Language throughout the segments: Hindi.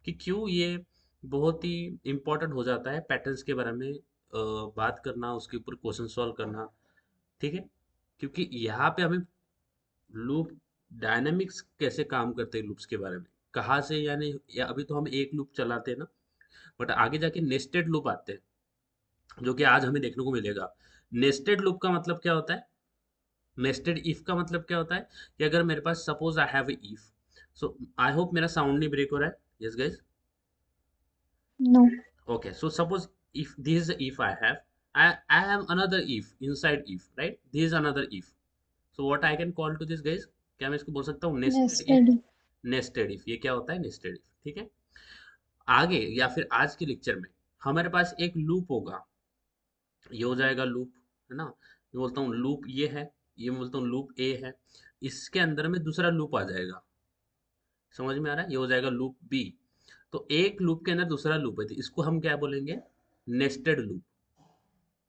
कि क्यों ये बहुत ही इम्पोर्टेंट हो जाता है पैटर्न्स के बारे में बात करना, उसके ऊपर क्वेश्चन सॉल्व करना। ठीक है, क्योंकि यहाँ पे हमें लूप डायनामिक्स कैसे काम करते हैं, लूप्स के बारे में कहाँ से, यानी या अभी तो हम एक लूप चलाते हैं ना, बट आगे जाके नेस्टेड लूप आते हैं, जो कि आज हमें देखने को मिलेगा। नेस्टेड लूप का मतलब क्या होता है? नेस्टेड इफ का मतलब क्या होता है कि अगर मेरे पास suppose I have if, so I hope मेरा साउंड नहीं ब्रेक हो रहा है। Yes guys? No. Okay, so suppose if this is the if I have, I have another if inside if, right? This is another if. So what I can call to this guys? क्या मैं इसको बोल सकता हूँ nested if? Nested. Nested if, ये क्या होता है? Nested if. ठीक है, आगे या फिर आज के लेक्चर में हमारे पास एक लूप होगा, ये हो जाएगा लूप, है ना? मैं बोलता हूँ लूप ये है, ये मैं बोलता हूँ लूप ए है, इसके अंदर में दूसरा लूप आ जाएगा। समझ में आ रहा है? ये हो जाएगा लूप बी। तो एक लूप के अंदर दूसरा लूप है, तो इसको हम क्या बोलेंगे? नेस्टेड लूप,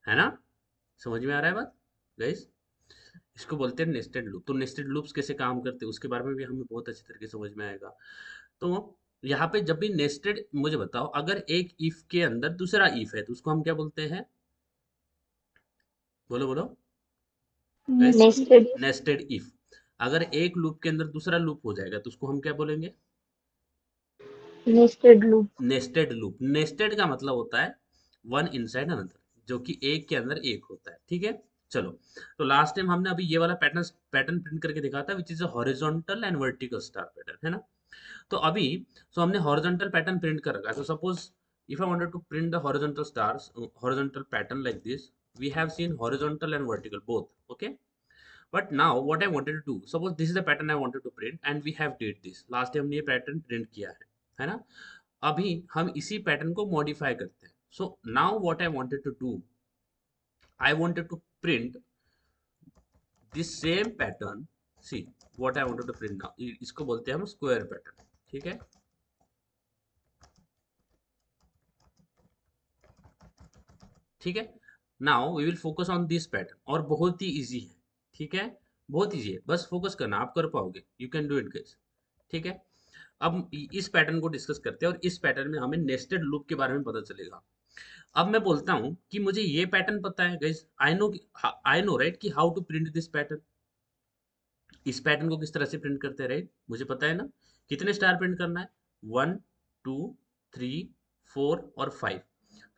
है ना? समझ में आ रहा है बात गाइस? इसको बोलते हैं नेस्टेड लूप। तो नेस्टेड लूप्स कैसे काम करते हैं उसके बारे में भी हमें बहुत अच्छी तरीके से समझ में आएगा। तो यहाँ पे जब भी नेस्टेड, मुझे बताओ, अगर एक इफ के अंदर दूसरा इफ है तो उसको हम क्या बोलते हैं? बोलो बोलो गाइस। Nested. Nested if. अगर एक लूप के अंदर दूसरा लूप हो जाएगा तो उसको हम क्या बोलेंगे? Nested loop. Nested loop. Nested का मतलब होता है वन इनसाइड अनदर, जो कि एक के अंदर एक होता है। ठीक है, चलो। तो लास्ट टाइम हमने अभी ये वाला पैटर्न पैटर्न प्रिंट करके दिखा था, which is a horizontal and vertical star pattern, है ना? तो अभी हमने हॉरिजॉन्टल पैटर्न प्रिंट कर रखा है। So suppose if I wanted to print the horizontal stars, horizontal pattern like this, we have seen horizontal and vertical both, okay? But now what I wanted to do, suppose this is the pattern I wanted to print and we have did this, last time हमने ये पैटर्न प्रिंट किया है ना? अभी हम इसी पैटर्न को मॉडिफाई करते हैं। So now what I wanted to do, I wanted to print this same pattern. See what I wanted to print now, इसको बोलते हैं हम स्क्वायर पैटर्न। ठीक है, ठीक है। Now we will focus on this pattern, और बहुत ही इजी है। ठीक है, बहुत इजी है, बस फोकस करना, आप कर पाओगे, you can do it guys. ठीक है, अब इस पैटर्न को डिस्कस करते हैं, और इस पैटर्न में हमें नेस्टेड लूप के बारे में पता चलेगा। अब मैं बोलता हूँ कि मुझे ये पैटर्न पता है गाइस, आई नो राइट कि how to print this pattern. इस पैटर्न को किस तरह से प्रिंट करते हैं, राइट? मुझे पता है ना कितने स्टार प्रिंट करना है, 1 2 3 4 और 5।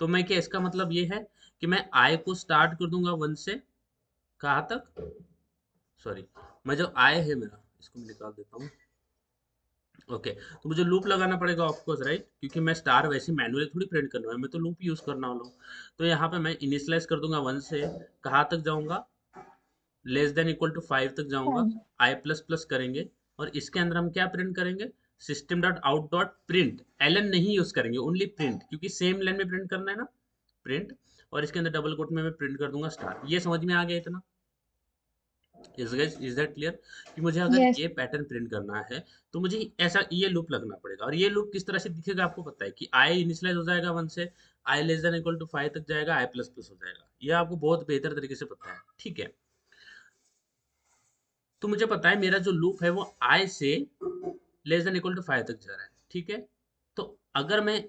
तो मैं क्या, इसका मतलब ये है कि मैं आई को स्टार्ट कर दूंगा 1 से, कहाँ तक? सॉरी, मैं जो आई है मेरा, इसको मैं निकाल देता हूँ। ओके, तो मुझे लूप लगाना पड़ेगा ऑफकोर्स, राइट? क्योंकि मैं स्टार वैसे मैनुअली थोड़ी प्रिंट करना है, मैं तो लूप यूज करना वाला हूँ। तो यहाँ पे मैं इनिशियलाइज कर दूंगा 1 से, कहाँ तक जाऊंगा? लेस देन इक्वल टू 5 तक जाऊंगा। Fine. आई प्लस प्लस करेंगे, और इसके अंदर हम क्या प्रिंट करेंगे? System dot out dot print. LN नहीं यूज करेंगे, ओनली प्रिंट, क्योंकि सेम लाइन में प्रिंट करना है ना, प्रिंट। और इसके अंदर डबल कोट में मैं प्रिंट कर दूंगा स्टार। ये समझ में आ गया इतना? Is that clear? कि मुझे अगर Yes. ये पैटर्न प्रिंट करना है तो मुझे ऐसा ये लूप लगना पड़ेगा। और ये लूप किस तरह से दिखेगा आपको पता है कि आई इनिशियलाइज हो जाएगा 1 से, आई लेस देन इक्वल टू 5 तक जाएगा, आई प्लस प्लस हो जाएगा। ये आपको बहुत बेहतर तरीके से पता है। ठीक है, तो मुझे पता है मेरा जो लूप है वो आई से लेस देन इक्वल टू 5 तक जा रहा है। ठीक है, तो अगर मैं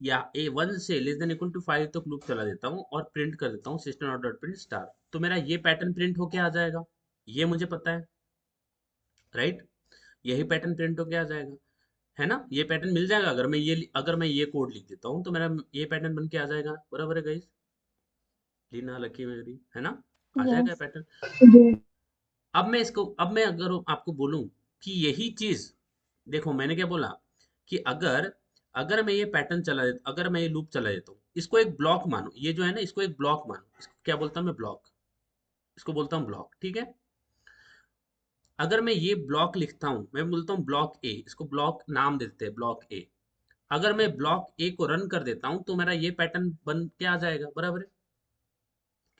या ए 1 से लेस देन इक्वल टू 5 तक लूप चला देता हूँ और प्रिंट कर देता हूँ system dot dot print star, तो मेरा ये पैटर्न प्रिंट होके आ जाएगा। ये मुझे पता है, राइट? यही पैटर्न प्रिंट होके आ जाएगा, है ना? ये पैटर्न मिल जाएगा। अगर मैं ये कोड लिख देता हूँ तो मेरा ये पैटर्न बन के आ जाएगा। बराबर है गाइस? लीना लकी मेरी, है ना? आ जाएगा Yes. पैटर्न। Yes. अब मैं अगर आपको बोलूं कि यही चीज, देखो मैंने क्या बोला कि अगर अगर मैं ये पैटर्न चला देता, अगर मैं ये लूप चला देता हूँ, इसको एक ब्लॉक मानो, ये जो है ना, इसको एक ब्लॉक मानो। इसको क्या बोलता हूँ मैं? ब्लॉक। इसको बोलता हूँ ब्लॉक। ठीक है, अगर मैं ये ब्लॉक लिखता हूँ, मैं बोलता हूँ ब्लॉक ए, इसको ब्लॉक नाम देते हैं, ब्लॉक ए। अगर मैं ब्लॉक ए को रन कर देता हूँ तो मेरा ये पैटर्न बन के आ जाएगा। बराबर है?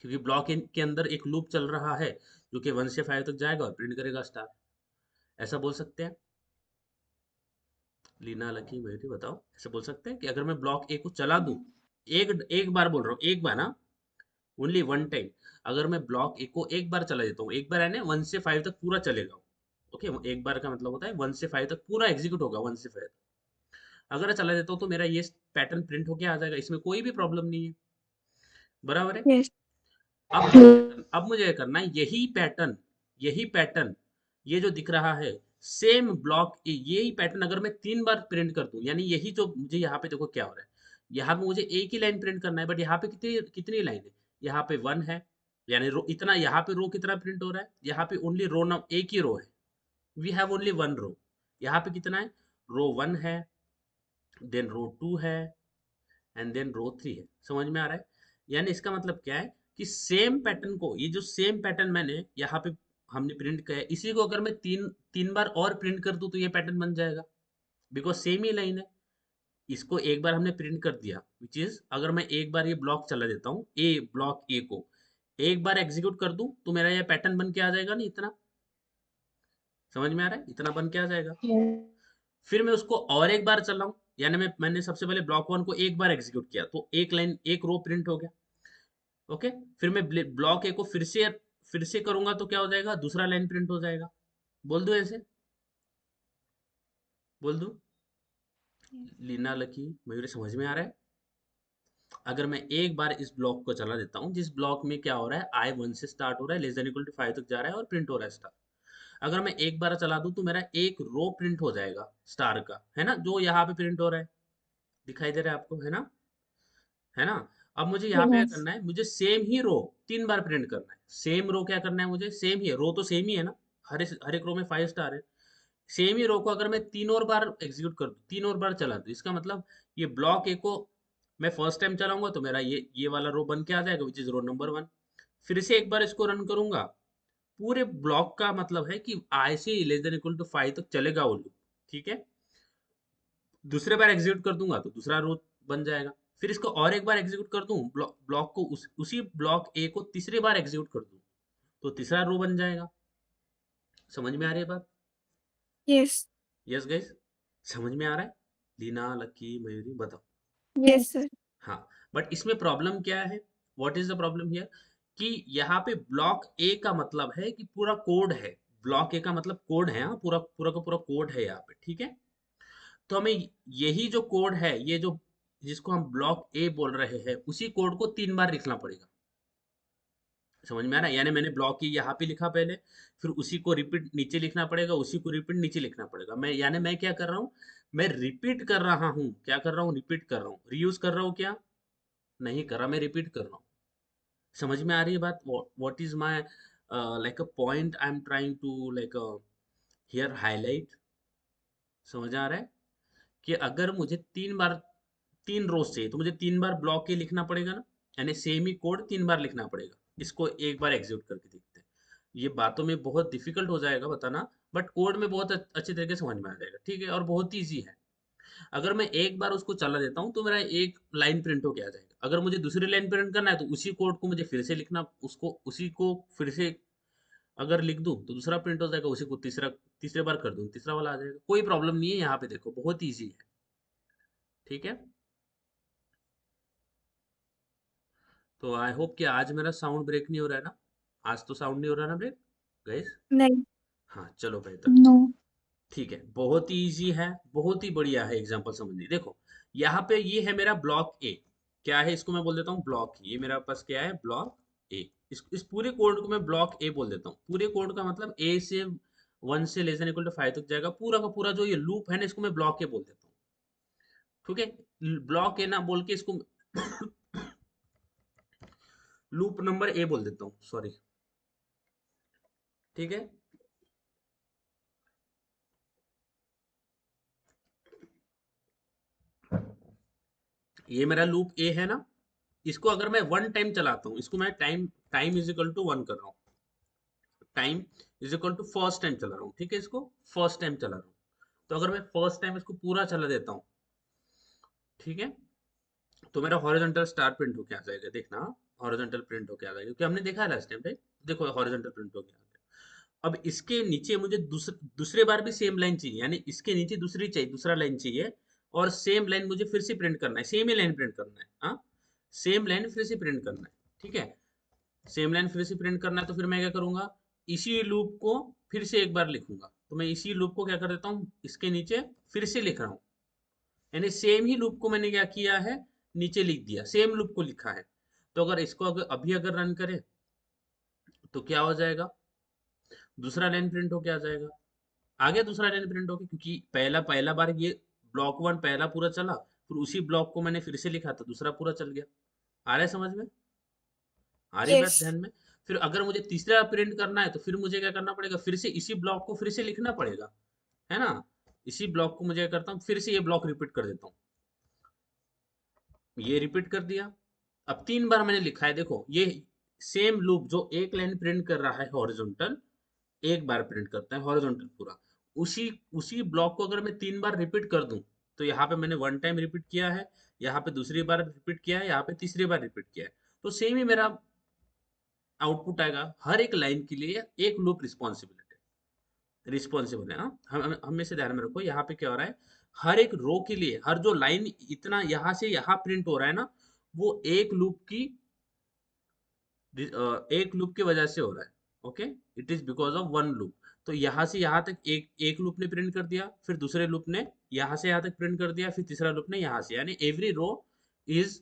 क्योंकि ब्लॉक के अंदर एक लूप चल रहा है जो कि 1 से 5 तक जाएगा और प्रिंट करेगा स्टार। ऐसा बोल सकते हैं? लीना लकी मेरी बताओ, ऐसे बोल सकते हैं कि अगर मैं ब्लॉक ए को चला दूं, एक एक बार बोल रहा हूँ, एक बार ना, ओनली वन टाइम। अगर मैं ब्लॉक ए को एक बार चला देता हूँ, एक बार है ना, 1 से 5 तक पूरा चलेगा। ओके, एक बार का मतलब होता है 1 से 5 तक पूरा एग्जीक्यूट होगा, 1 से 5। अगर चला देता हूँ तो मेरा ये पैटर्न प्रिंट होके आ जाएगा, इसमें कोई भी प्रॉब्लम नहीं है, बराबर है। Yes. अब मुझे क्या करना है, यही पैटर्न ये जो दिख रहा है सेम ब्लॉक, यही पैटर्न अगर मैं 3 बार प्रिंट कर दूं, यानी यही जो मुझे यहाँ पे देखो क्या हो रहा है, यहाँ पे मुझे एक ही लाइन प्रिंट करना है, बट यहाँ पे कितनी कितनी लाइन है, यहाँ पे 1 है, यानी रो इतना, यहाँ पे रो कितना प्रिंट हो रहा है, यहाँ पे ओनली रो ना एक ही रो है, वी हैव ओनली 1 रो। यहाँ पे कितना है, रो 1 है, देन रो 2 है, एंड देन रो 3 है। समझ में आ रहा है? यानी इसका मतलब क्या है कि सेम पैटर्न को, ये जो सेम पैटर्न मैंने यहाँ पे हमने प्रिंट किया है, इसी को अगर मैं तीन तीन बार और प्रिंट कर दूं तो ये पैटर्न बन जाएगा, बिकॉज सेम ही लाइन है। इसको एक बार हमने प्रिंट कर दिया, विच इज अगर मैं एक बार ये ब्लॉक चला देता हूँ, ए ब्लॉक ए को एक बार एग्जीक्यूट कर दूं तो मेरा ये पैटर्न बन के आ जाएगा ना, इतना। समझ में आ रहा है? इतना बन के आ जाएगा। Yes. फिर मैं उसको और एक बार चलाऊं, यानी मैंने सबसे पहले ब्लॉक 1 को एक बार एग्जीक्यूट किया तो एक लाइन एक रो प्रिंट हो गया। ओके, फिर मैं ब्लॉक ए को फिर से करूंगा तो क्या हो जाएगा, दूसरा लाइन प्रिंट हो जाएगा। बोल दो ऐसे, बोल दो। लीना, लकी, मयूरी, समझ में आ रहा है? अगर मैं एक बार इस ब्लॉक को चला देता हूँ, जिस ब्लॉक में क्या हो रहा है, आई 1 से स्टार्ट हो रहा है, लेस देन इक्वल टू 5 तक जा रहा है और प्रिंट हो रहा है स्टार। अगर मैं एक बार चला दूं तो मेरा एक रो प्रिंट हो जाएगा स्टार का, है ना, जो यहाँ पे प्रिंट हो रहा है, दिखाई दे रहा है आपको, है ना, है ना। अब मुझे यहाँ पे क्या Yes. करना है, मुझे सेम ही रो 3 बार प्रिंट करना है। सेम रो क्या करना है मुझे, सेम ही रो तो सेम ही है ना, हर एक रो में 5 स्टार है। सेम ही रो को अगर मैं 3 और बार एग्जीक्यूट कर दूं, 3 और बार चला दूं, इसका मतलब ये ब्लॉक ए को मैं फर्स्ट टाइम चलाऊंगा तो मेरा ये वाला रो बन के आ जाएगा, विच इज रो नंबर 1। फिर से एक बार इसको रन करूंगा, पूरे ब्लॉक का मतलब है कि आई से लेस देन इक्वल टू 5 तक चलेगा वो लूप, ठीक है। दूसरे बार एग्जीक्यूट कर दूंगा तो दूसरा रो बन जाएगा। फिर इसको और एक बार एग्जीक्यूट कर दूं, ब्लॉक को उसी ब्लॉक ए को तीसरी बार एग्जीक्यूट कर दूं तो तीसरा रो बन जाएगा। समझ में आ रही है बात? Yes. यस गाइस, समझ में आ रहा है? लीना, लकी, मयूरी, बताओ। Yes, sir. हाँ, बट इसमें प्रॉब्लम क्या है, what is the problem here, कि यहाँ पे ब्लॉक ए का मतलब है कि पूरा कोड है, ब्लॉक ए का मतलब कोड है, हाँ, पूरा पूरा का पूरा कोड है यहाँ पे, ठीक है। तो हमें यही जो कोड है, ये जो जिसको हम ब्लॉक ए बोल रहे हैं, उसी कोड को 3 बार लिखना पड़ेगा। समझ में आ रहा है? यानी मैंने ब्लॉक ए यहाँ पे लिखा पहले, फिर उसी को रिपीट नीचे लिखना पड़ेगा, उसी को रिपीट नीचे लिखना पड़ेगा। मैं क्या कर रहा हूँ, मैं रिपीट कर रहा हूँ, क्या कर रहा हूँ, रिपीट कर रहा हूँ, रीयूज कर रहा हूँ क्या, नहीं कर रहा, मैं रिपीट कर रहा हूँ। समझ में आ रही है बात? What is my like a point I am trying to like here highlight. समझ आ रहा है कि अगर मुझे 3 बार 3 रोज चाहिए तो मुझे 3 बार ब्लॉक के लिखना पड़ेगा ना, यानी सेम ही कोड 3 बार लिखना पड़ेगा। इसको एक बार एग्जीक्यूट करके देखते हैं। ये बातों में बहुत डिफिकल्ट हो जाएगा बताना, बट कोड में बहुत अच्छे तरीके से समझ में आ जाएगा, ठीक है, और बहुत ईजी है। अगर मैं एक बार उसको चला देता हूँ तो मेरा एक लाइन प्रिंट होके आ जाएगा। अगर मुझे दूसरी लाइन प्रिंट करना है तो उसी कोड को मुझे फिर से लिखना, उसको उसी को फिर से अगर लिख दूं तो दूसरा प्रिंट हो जाएगा, उसी को तीसरे बार कर दूं तीसरा वाला आ जाएगा। कोई प्रॉब्लम नहीं है, यहाँ पे देखो बहुत ईजी है, ठीक है। तो आई होप कि आज मेरा साउंड ब्रेक नहीं हो रहा है ना, आज तो साउंड नहीं हो रहा ना ब्रेक, गाइस। नहीं. हाँ चलो बेहतर, No. ठीक है, बहुत ही इजी है, बहुत ही बढ़िया है एग्जांपल समझनी। देखो यहाँ पे ये है मेरा ब्लॉक ए, क्या है, इसको मैं बोल देता हूँ ब्लॉक, ये मेरा पास क्या है, ब्लॉक ए। इस पूरे कोड को मैं ब्लॉक ए बोल देता हूँ। पूरे कोड का मतलब ए से 1 से लेस देन इक्वल टू 5 तक जाएगा, पूरा का पूरा जो ये लूप है ना, इसको मैं ब्लॉक ए बोल देता हूँ, ठीक है। ब्लॉक ए ना बोल के इसको लूप नंबर ए बोल देता हूँ, सॉरी, ठीक है। ये मेरा लूप ए है ना, इसको अगर मैं 1 टाइम चलाता हूँ, इसको मैं time time is equal to 1 कर रहा हूँ, time is equal to first time चला रहा हूँ, ठीक है, इसको फर्स्ट टाइम चला रहा हूँ। तो अगर मैं फर्स्ट टाइम इसको पूरा चला देता हूँ, ठीक है, तो मेरा हॉरिजॉन्टल स्टार प्रिंट होके आ जाएगा, देखना, हॉरिजॉन्टल प्रिंट होके आ जाएगा, क्योंकि हमने देखा है लास्ट टाइम, राइट। देखो हॉरिजॉन्टल प्रिंट होके आ गया। अब इसके नीचे मुझे दूसरे बार भी सेम लाइन चाहिए, यानी इसके नीचे दूसरा लाइन चाहिए, और सेम लाइन मुझे फिर से प्रिंट करना है, सेम ही लाइन प्रिंट करना है, हाँ, सेम लाइन फिर से प्रिंट करना है, ठीक है। सेम लाइन फिर से प्रिंट करना है तो फिर मैं क्या करूंगा, इसी लूप को फिर से एक बार लिखूंगा। तो मैं इसी लूप को क्या कर देता हूँ, इसके नीचे फिर से लिख रहा हूँ, यानी सेम ही लूप को मैंने क्या किया है, नीचे लिख दिया, सेम लूप को लिखा है। तो अगर इसको अभी अगर रन करें तो क्या हो जाएगा, दूसरा लाइन प्रिंट होके आ जाएगा। आ गया दूसरा लाइन प्रिंट होके, क्योंकि पहला पहला बार ये ब्लॉक वन पहला पूरा चला, फिर उसी ब्लॉक को मैंने फिर से लिखा था, दूसरा पूरा चल गया। आ रहा है समझ में, आ रही बात Yes. ध्यान में। फिर अगर मुझे तीसरा प्रिंट करना है तो फिर मुझे क्या करना पड़ेगा, फिर से इसी ब्लॉक को फिर से लिखना पड़ेगा, है ना। इसी ब्लॉक को मुझे करता हूँ, फिर से ये ब्लॉक रिपीट कर देता हूँ, ये रिपीट कर दिया। अब 3 बार मैंने लिखा है, देखो ये सेम लूप जो एक लाइन प्रिंट कर रहा है हॉरिजॉन्टल, एक बार प्रिंट करता है हॉरिजॉन्टल पूरा। उसी उसी ब्लॉक को अगर मैं 3 बार रिपीट कर दूं, तो यहाँ पे मैंने वन टाइम रिपीट किया है, यहाँ पे दूसरी बार रिपीट किया है, यहाँ पे तीसरी बार रिपीट किया है, तो सेम ही मेरा आउटपुट आएगा। हर एक लाइन के लिए एक लूप रिस्पॉन्सिबल है। हाँ, हम हमेशा ध्यान में रखो, यहाँ पे क्या हो रहा है, हर एक रो के लिए, हर जो लाइन इतना यहाँ से यहाँ प्रिंट हो रहा है ना, वो एक लूप की वजह से हो रहा है। Okay, it is because of one loop. तो यहाँ से यहाँ तक एक लूप ने प्रिंट कर दिया, फिर दूसरे लूप ने यहाँ से यहाँ तक प्रिंट कर दिया, फिर तीसरा लूप ने यहाँ से, यानी every row is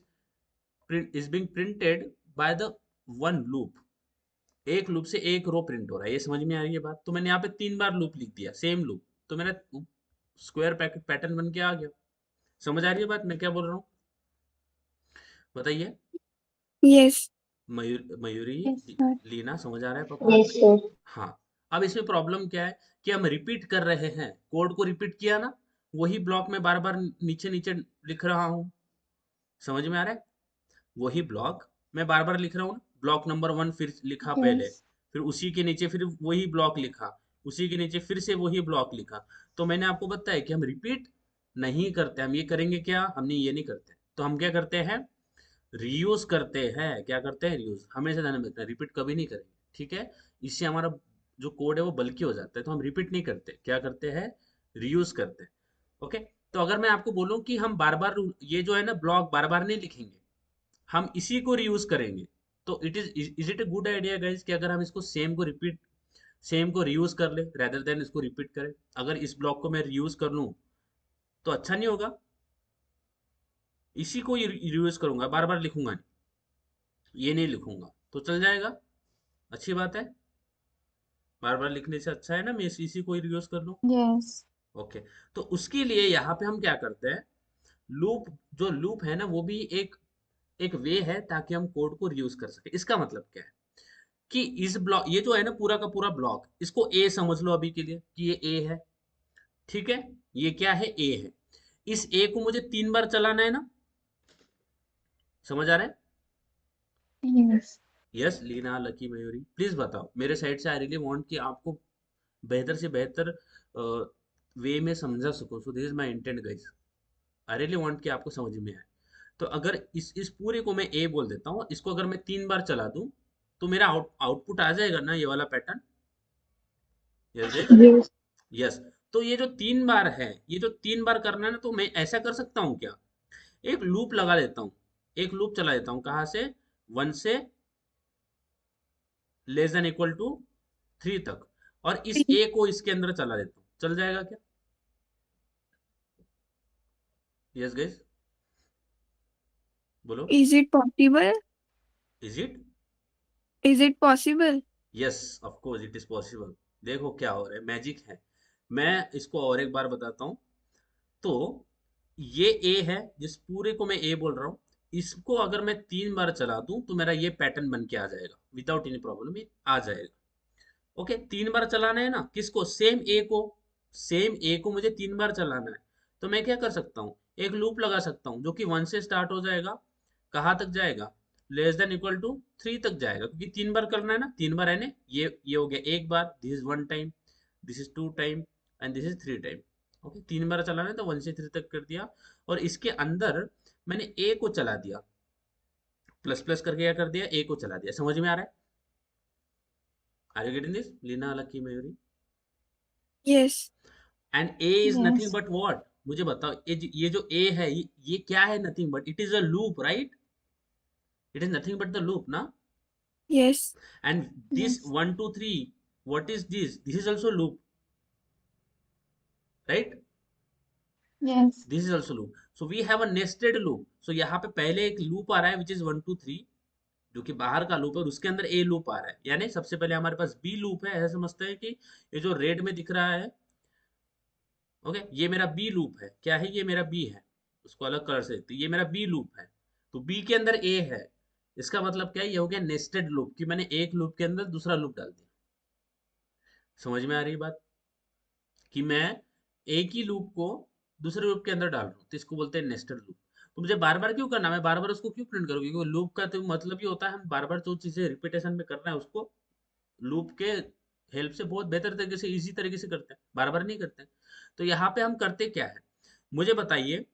is being printed by the one loop. एक लूप से एक रो प्रिंट हो रहा है, ये समझ में आ रही है बात। तो मैंने यहाँ पे 3 बार लूप लिख दिया, सेम लूप, तो मेरा स्क्वायर पैकेट पैटर्न बन के आ गया। समझ आ रही है बात मैं क्या बोल रहा हूँ, बताइए। Yes. Mayuri, Yes, sir. Leena, समझ आ रहा है पापा। Yes, sir. हाँ। अब इसमें प्रॉब्लम क्या है कि हम रिपीट कर रहे हैं, कोड को रिपीट किया ना, वही ब्लॉक में बार बार नीचे नीचे लिख रहा हूँ। समझ में आ रहा है, वही ब्लॉक मैं बार बार लिख रहा हूँ ना, ब्लॉक नंबर 1 फिर लिखा पहले, Yes. फिर उसी के नीचे फिर वही ब्लॉक लिखा, उसी के नीचे फिर से वही ब्लॉक लिखा। तो मैंने आपको बताया कि हम रिपीट नहीं करते, हम ये करेंगे क्या, हमने ये नहीं करते, तो हम क्या करते हैं, रीयूज करते हैं। क्या करते हैं, रीयूज। हमेशा ध्यान में रखना, रिपीट कभी नहीं करेंगे, ठीक है। इससे हमारा जो कोड है वो बल्कि हो जाता है, तो हम रिपीट नहीं करते, क्या करते हैं, रीयूज करते हैं। ओके। तो अगर मैं आपको बोलूं कि हम बार बार ये जो है ना ब्लॉक बार बार नहीं लिखेंगे, हम इसी को रीयूज करेंगे, तो is it a good idea guys कि अगर हम इसको सेम को रीयूज कर ले रेदर देन इसको रिपीट करें। अगर इस ब्लॉक को मैं रीयूज कर लूं तो अच्छा नहीं होगा, इसी को रीयूज करूंगा, बार बार लिखूंगा नहीं, ये नहीं लिखूंगा, तो चल जाएगा, अच्छी बात है। बार बार लिखने से अच्छा है ना मैं इसी को रीयूज कर लूं। Yes. ओके। तो उसके लिए यहाँ पे हम क्या करते हैं, लूप, जो लूप है ना वो भी एक एक वे है ताकि हम कोड को रीयूज कर सके। इसका मतलब क्या है कि इस ब्लॉक, ये जो है ना पूरा का पूरा ब्लॉक, इसको ए समझ लो अभी के लिए कि ये ए है, ठीक है। ये क्या है, ए है। इस ए को मुझे 3 बार चलाना है ना, समझ आ रहा है। Yes. Yes Leena, Lucky, Mayuri, please बताओ मेरे साइड से। आई रियली वांट कि आपको बेहतर से बेहतर वे में समझा सकूं, so this is my intent guys. I really want कि आपको समझ में आए। तो अगर इस पूरे को मैं ए बोल देता हूँ, इसको अगर मैं 3 बार चला दूं, तो मेरा आउटपुट आ जाएगा ना ये वाला पैटर्न। Yes, Yes. यस। तो ये जो 3 बार है, ये जो 3 बार करना है ना, तो मैं ऐसा कर सकता हूँ क्या, एक लूप लगा देता हूँ, एक लूप चला देता हूँ, कहाँ से, 1 से लेस देन इक्वल टू 3 तक, और इस ए को इसके अंदर चला देता हूँ, चल जाएगा क्या। यस गाइस, बोलो। Is it possible? Is it, Is it possible? Yes, of course it is possible. देखो क्या हो रहा है, मैजिक है। मैं इसको और एक बार बताता हूँ। तो ये ए है, जिस पूरे को मैं ए बोल रहा हूँ, इसको अगर मैं 3 बार चला दूं तो मेरा ये पैटर्न बन के आ जाएगा, विदाउट एनी प्रॉब्लम ये आ जाएगा। ओके, 3 बार चलाना है ना किसको, सेम ए को मुझे 3 बार चलाना है। तो मैं क्या कर सकता हूँ, एक लूप लगा सकता हूँ जो कि 1 से स्टार्ट हो जाएगा, कहाँ तक जाएगा, लेस देन इक्वल टू 3 तक जाएगा, क्योंकि 3 बार करना है ना, 3 बार है ना, ये हो गया एक बार, this is 1 time, this is 2 time, and this is 3 time. Okay, 3 बार चलाना है तो 1 से 3 तक कर दिया, और इसके अंदर मैंने ए को चला दिया, प्लस प्लस करके क्या कर दिया, ए को चला दिया। समझ में आ रहा है, are you getting this, Leena, Lucky, Mayuri. Yes. And A is nothing Yes. But what, मुझे बताओ, ये जो ए है, ये क्या है, nothing but it is a loop, right. It is nothing but the loop ना। Yes. And this Yes. 1 2 3, what is this is also loop, right. Yes. This is also loop. So we have a nested loop. So यहाँ पे पहले एक लूप आ रहा है विच इज 1 2 3, जो कि बाहर का लूप है, और उसके अंदर ए लूप आ रहा है. यानी सबसे पहले हमारे पास बी लूप है. ऐसा समझते हैं कि ये जो रेड में दिख रहा है, ओके, ये मेरा बी लूप है. क्या है? ये मेरा बी है. उसको अलग कलर से देखते हैं. ये मेरा बी लूप है. तो बी के अंदर ए है. इसका मतलब क्या है? ये हो गया नेस्टेड लूप, कि मैंने एक लूप के अंदर दूसरा लूप डाल दिया. समझ में आ रही बात? कि मैं एक ही लूप को दूसरे लूप के अंदर डाल रहा हूँ, तो इसको बोलते हैं नेस्टेड लूप. तो मुझे बार बार क्यों करना? मैं बार बार उसको क्यों प्रिंट करूँ? क्योंकि लूप का तो मतलब ही होता है हम बार बार जो चीजें रिपीटेशन में कर रहे हैं उसको लूप के हेल्प से बहुत बेहतर तरीके से, इजी तरीके से करते हैं, बार बार नहीं करते हैं. तो यहाँ पे हम करते क्या है, मुझे बताइए.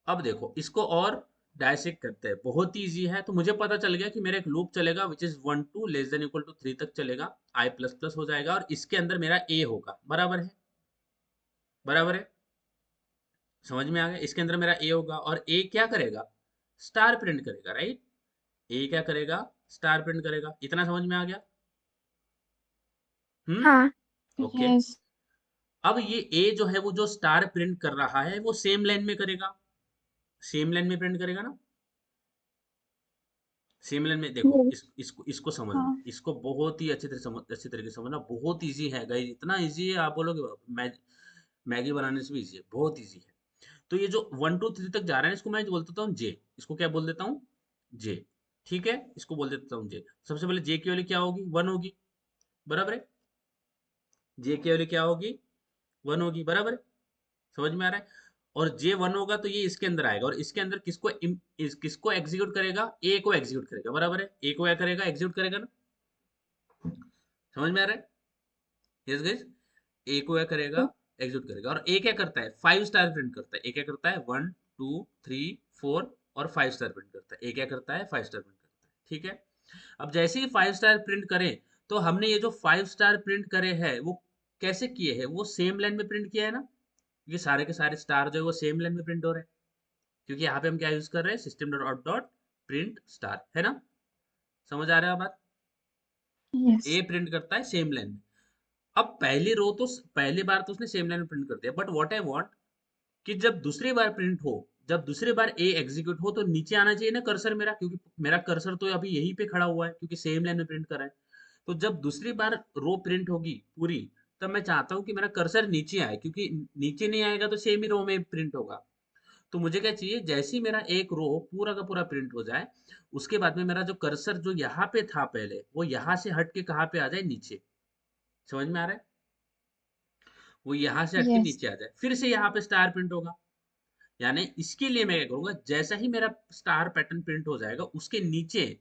अब देखो इसको और डायसेक्ट करते हैं. बहुत ही ईजी है. तो मुझे पता चल गया कि मेरा एक लूप चलेगा which is 1 2 less than equal to 3 तक चलेगा. आई प्लस प्लस हो जाएगा और इसके अंदर मेरा ए होगा. बराबर है? बराबर है? समझ में आ गया? इसके अंदर मेरा ए होगा और ए क्या करेगा? स्टार प्रिंट करेगा. राइट? ए क्या करेगा? स्टार प्रिंट करेगा. इतना समझ में आ गया? हाँ. ओके. Yes. अब ये ए जो है वो जो स्टार प्रिंट कर रहा है वो सेम लाइन में करेगा. सेम लाइन में प्रिंट करेगा ना? सेम लाइन में. देखो Yes. इसको समझना. हाँ. इसको बहुत ही अच्छी तरीके से समझना. बहुत इजी है गाइस. इतना इजी है आप बोलोगे मैगी बनाने से भी इजी है. बहुत इजी है. तो ये जो 1 2 3 तक जा रहा है इसको मैं बोल देता हूँ जे. इसको क्या बोल देता हूँ? जे. ठीक है, इसको बोल देता हूँ जे. सबसे पहले जे की वैल्यू क्या होगी? 1 होगी. बराबर है? जे की वैल्यू क्या होगी? 1 होगी. बराबर है? समझ में आ रहा है? और जे 1 होगा तो ये इसके अंदर आएगा और इसके अंदर किसको एग्जीक्यूट करेगा? ए को एग्जीक्यूट करेगा. बराबर है? ए को क्या करेगा? एग्जीक्यूट करेगा ना? समझ में आ रहा है? Yes guys. ए को क्या करेगा? एग्जीक्यूट करेगा. और ए क्या करता है? 5 स्टार प्रिंट करता है. ए क्या करता है? 1 2 3 4 और 5 स्टार प्रिंट करता है. ए क्या करता है? 5 स्टार प्रिंट करता है. ठीक है. अब जैसे ही 5 स्टार प्रिंट करें तो हमने ये जो 5 स्टार प्रिंट करे हैं वो कैसे किए हैं? वो सेम लाइन में प्रिंट किया है ना? ये सारे के सारे स्टार जो है वो सेम लाइन में प्रिंट हो रहे हैं. क्योंकि यहाँ पे हम क्या यूज कर रहे हैं? System dot out dot print star. है ना? समझ आ रहा है बात? Yes. ए प्रिंट करता है सेम लाइन में. अब पहली रो तो पहली बार तो उसने सेम लाइन में प्रिंट कर दिया. बट व्हाट आई वांट कि जब दूसरी बार प्रिंट हो, जब दूसरी बार ए एग्जीक्यूट हो तो नीचे आना चाहिए ना कर्सर मेरा. क्योंकि मेरा कर्सर तो अभी यहीं पे खड़ा हुआ है क्योंकि सेम लाइन में प्रिंट कर रहा है. तो जब दूसरी बार रो प्रिंट होगी पूरी, तब मैं चाहता हूँ कि मेरा कर्सर नीचे आए. क्योंकि नीचे नहीं आएगा तो सेम ही रो में प्रिंट होगा. तो मुझे क्या चाहिए? जैसे ही मेरा एक रो पूरा का पूरा प्रिंट हो जाए उसके बाद में मेरा जो कर्सर जो यहाँ पे था पहले वो यहाँ से हट के कहाँ पे आ जाए? नीचे. समझ में आ रहा है? वो यहाँ से हट के Yes. नीचे आ जाए. फिर से यहाँ पे स्टार प्रिंट होगा. यानी इसके लिए मैं क्या करूंगा? जैसा ही मेरा स्टार पैटर्न प्रिंट हो जाएगा उसके नीचे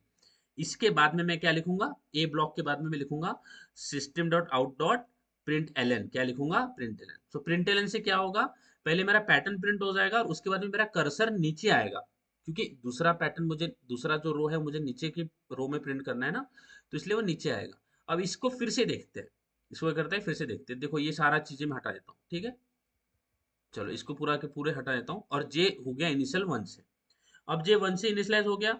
इसके बाद में मैं क्या लिखूंगा? ए ब्लॉक के बाद में मैं लिखूंगा system dot out dot print LN. क्या लिखूंगा? Print LN. तो प्रिंट एलन से क्या होगा? पहले मेरा पैटर्न प्रिंट हो जाएगा और उसके बाद में मेरा कर्सर नीचे आएगा. क्योंकि दूसरा पैटर्न मुझे, दूसरा जो रो है मुझे नीचे की रो में प्रिंट करना है ना, तो इसलिए वो नीचे आएगा. अब इसको फिर से देखते हैं. इसको क्या करते हैं? फिर से देखते हैं. देखो ये सारा चीजें मैं हटा देता हूँ. ठीक है, चलो इसको पूरा के पूरे हटा देता हूँ. और जे हो गया इनिशियल 1 से. अब जे 1 से इनिशियलाइज हो गया,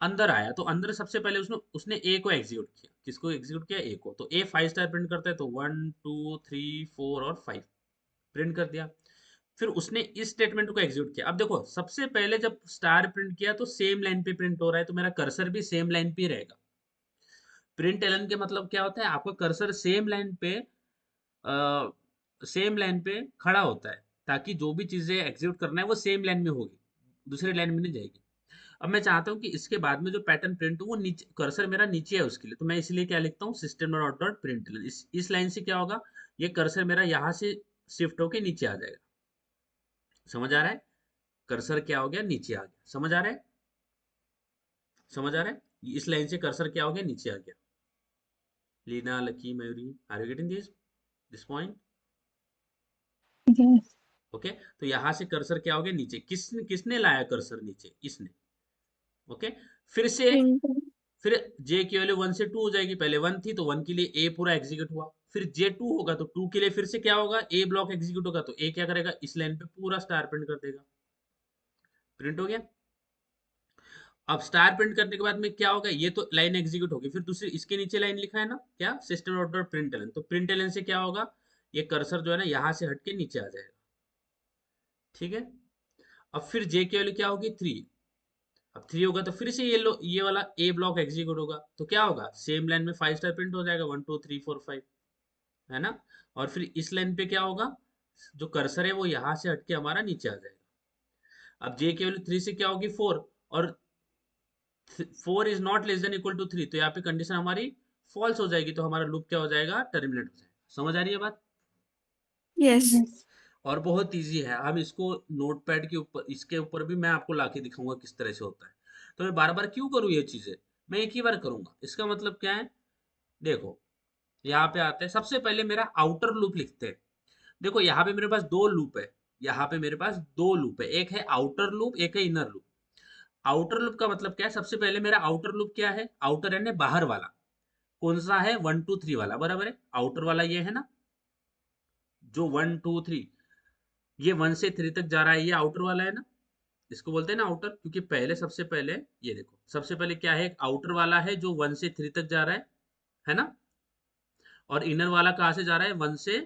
अंदर आया तो अंदर सबसे पहले उसने उसने ए को एग्जीक्यूट किया. किसको एग्जीक्यूट किया? ए को. तो ए 5 स्टार प्रिंट करता है तो 1 2 3 4 और 5 प्रिंट कर दिया. फिर उसने इस स्टेटमेंट को एग्जीक्यूट किया. अब देखो सबसे पहले जब स्टार प्रिंट किया तो सेम लाइन पे प्रिंट हो रहा है तो मेरा कर्सर भी सेम लाइन पे ही रहेगा. प्रिंट एलन के मतलब क्या होता है? आपका कर्सर सेम लाइन पे सेम लाइन पे खड़ा होता है ताकि जो भी चीजें एग्जीक्यूट करना है वो सेम लाइन में होगी, दूसरे लाइन में नहीं जाएगी. अब मैं चाहता हूँ कि इसके बाद में जो पैटर्न प्रिंट हो वो नीचे, कर्सर मेरा नीचे है उसके लिए, तो मैं इसलिए क्या लिखता हूँ? System dot dot print. इस लाइन से क्या होगा? ये कर्सर मेरा यहाँ से शिफ्ट होके नीचे आ जाएगा. समझ आ रहा है? कर्सर क्या हो गया? नीचे आ गया. समझ आ रहा है? समझ आ रहा है? इस लाइन से कर्सर क्या हो गया? नीचे आ गया. Leena, Lucky, Mayuri, are you getting this point? Yes. Okay. तो यहाँ से कर्सर क्या हो गया? नीचे. किसने किसने लाया कर्सर नीचे? इसने. ओके. फिर से Printer. फिर जे की वैल्यू 1 से 2 हो जाएगी. पहले 1 थी तो 1 के लिए ए पूरा एग्जीक्यूट हुआ. फिर जे 2 होगा तो 2 के लिए फिर से क्या होगा? ए ब्लॉक एग्जीक्यूट होगा तो ए क्या करेगा? इस लाइन पे पूरा स्टार प्रिंट कर देगा. प्रिंट हो गया. अब स्टार प्रिंट करने के बाद में क्या होगा? ये तो लाइन एग्जीक्यूट होगी. फिर दूसरी इसके नीचे लाइन लिखा है ना क्या? System dot dot print LN. तो प्रिंट एलन से क्या होगा? ये कर्सर जो है ना यहाँ से हट के नीचे आ जाएगा, ठीक है। अब फिर जे की वैल्यू क्या होगी 3। अब 3 होगा तो फिर से ये वाला ए ब्लॉक एग्जीक्यूट होगा, तो क्या होगा सेम लाइन में 5 स्टार प्रिंट हो जाएगा 1 2 3 4 5, है ना। और फिर इस लाइन पे क्या होगा, जो कर्सर है वो यहाँ से हटके हमारा नीचे आ जाएगा। अब जे की वैल्यू 3 से क्या होगी 4, और 4 is not less than equal to 3, तो यहाँ पे कंडीशन हमारी फॉल्स हो जाएगी, तो हमारा लूप क्या हो जाएगा, टर्मिनेट हो जाएगा। समझ आ रही है बात। Yes. Yes. और बहुत इजी है, हम इसको नोटपैड के ऊपर, इसके ऊपर भी मैं आपको लाके दिखाऊंगा किस तरह से होता है। तो मैं बार बार क्यों करूँ ये चीजें, मैं एक ही बार करूंगा। इसका मतलब क्या है, देखो यहाँ पे आते हैं, सबसे पहले मेरा आउटर लूप लिखते हैं। देखो यहाँ पे मेरे पास दो लूप है, यहाँ पे मेरे पास दो लूप है, एक है आउटर लूप, एक है इनर लूप। आउटर लूप का मतलब क्या है, सबसे पहले मेरा आउटर लूप क्या है, आउटर यानी बाहर वाला, कौन सा है 1 2 3 वाला, बराबर है। आउटर वाला ये है ना, जो 1 2 3, ये 1 से 3 तक जा रहा है, ये आउटर वाला है ना, इसको बोलते हैं ना आउटर, क्योंकि पहले सबसे पहले ये देखो, सबसे पहले क्या है, एक आउटर वाला है जो 1 से 3 तक जा रहा है ना। और इनर वाला कहाँ से जा रहा है, 1 से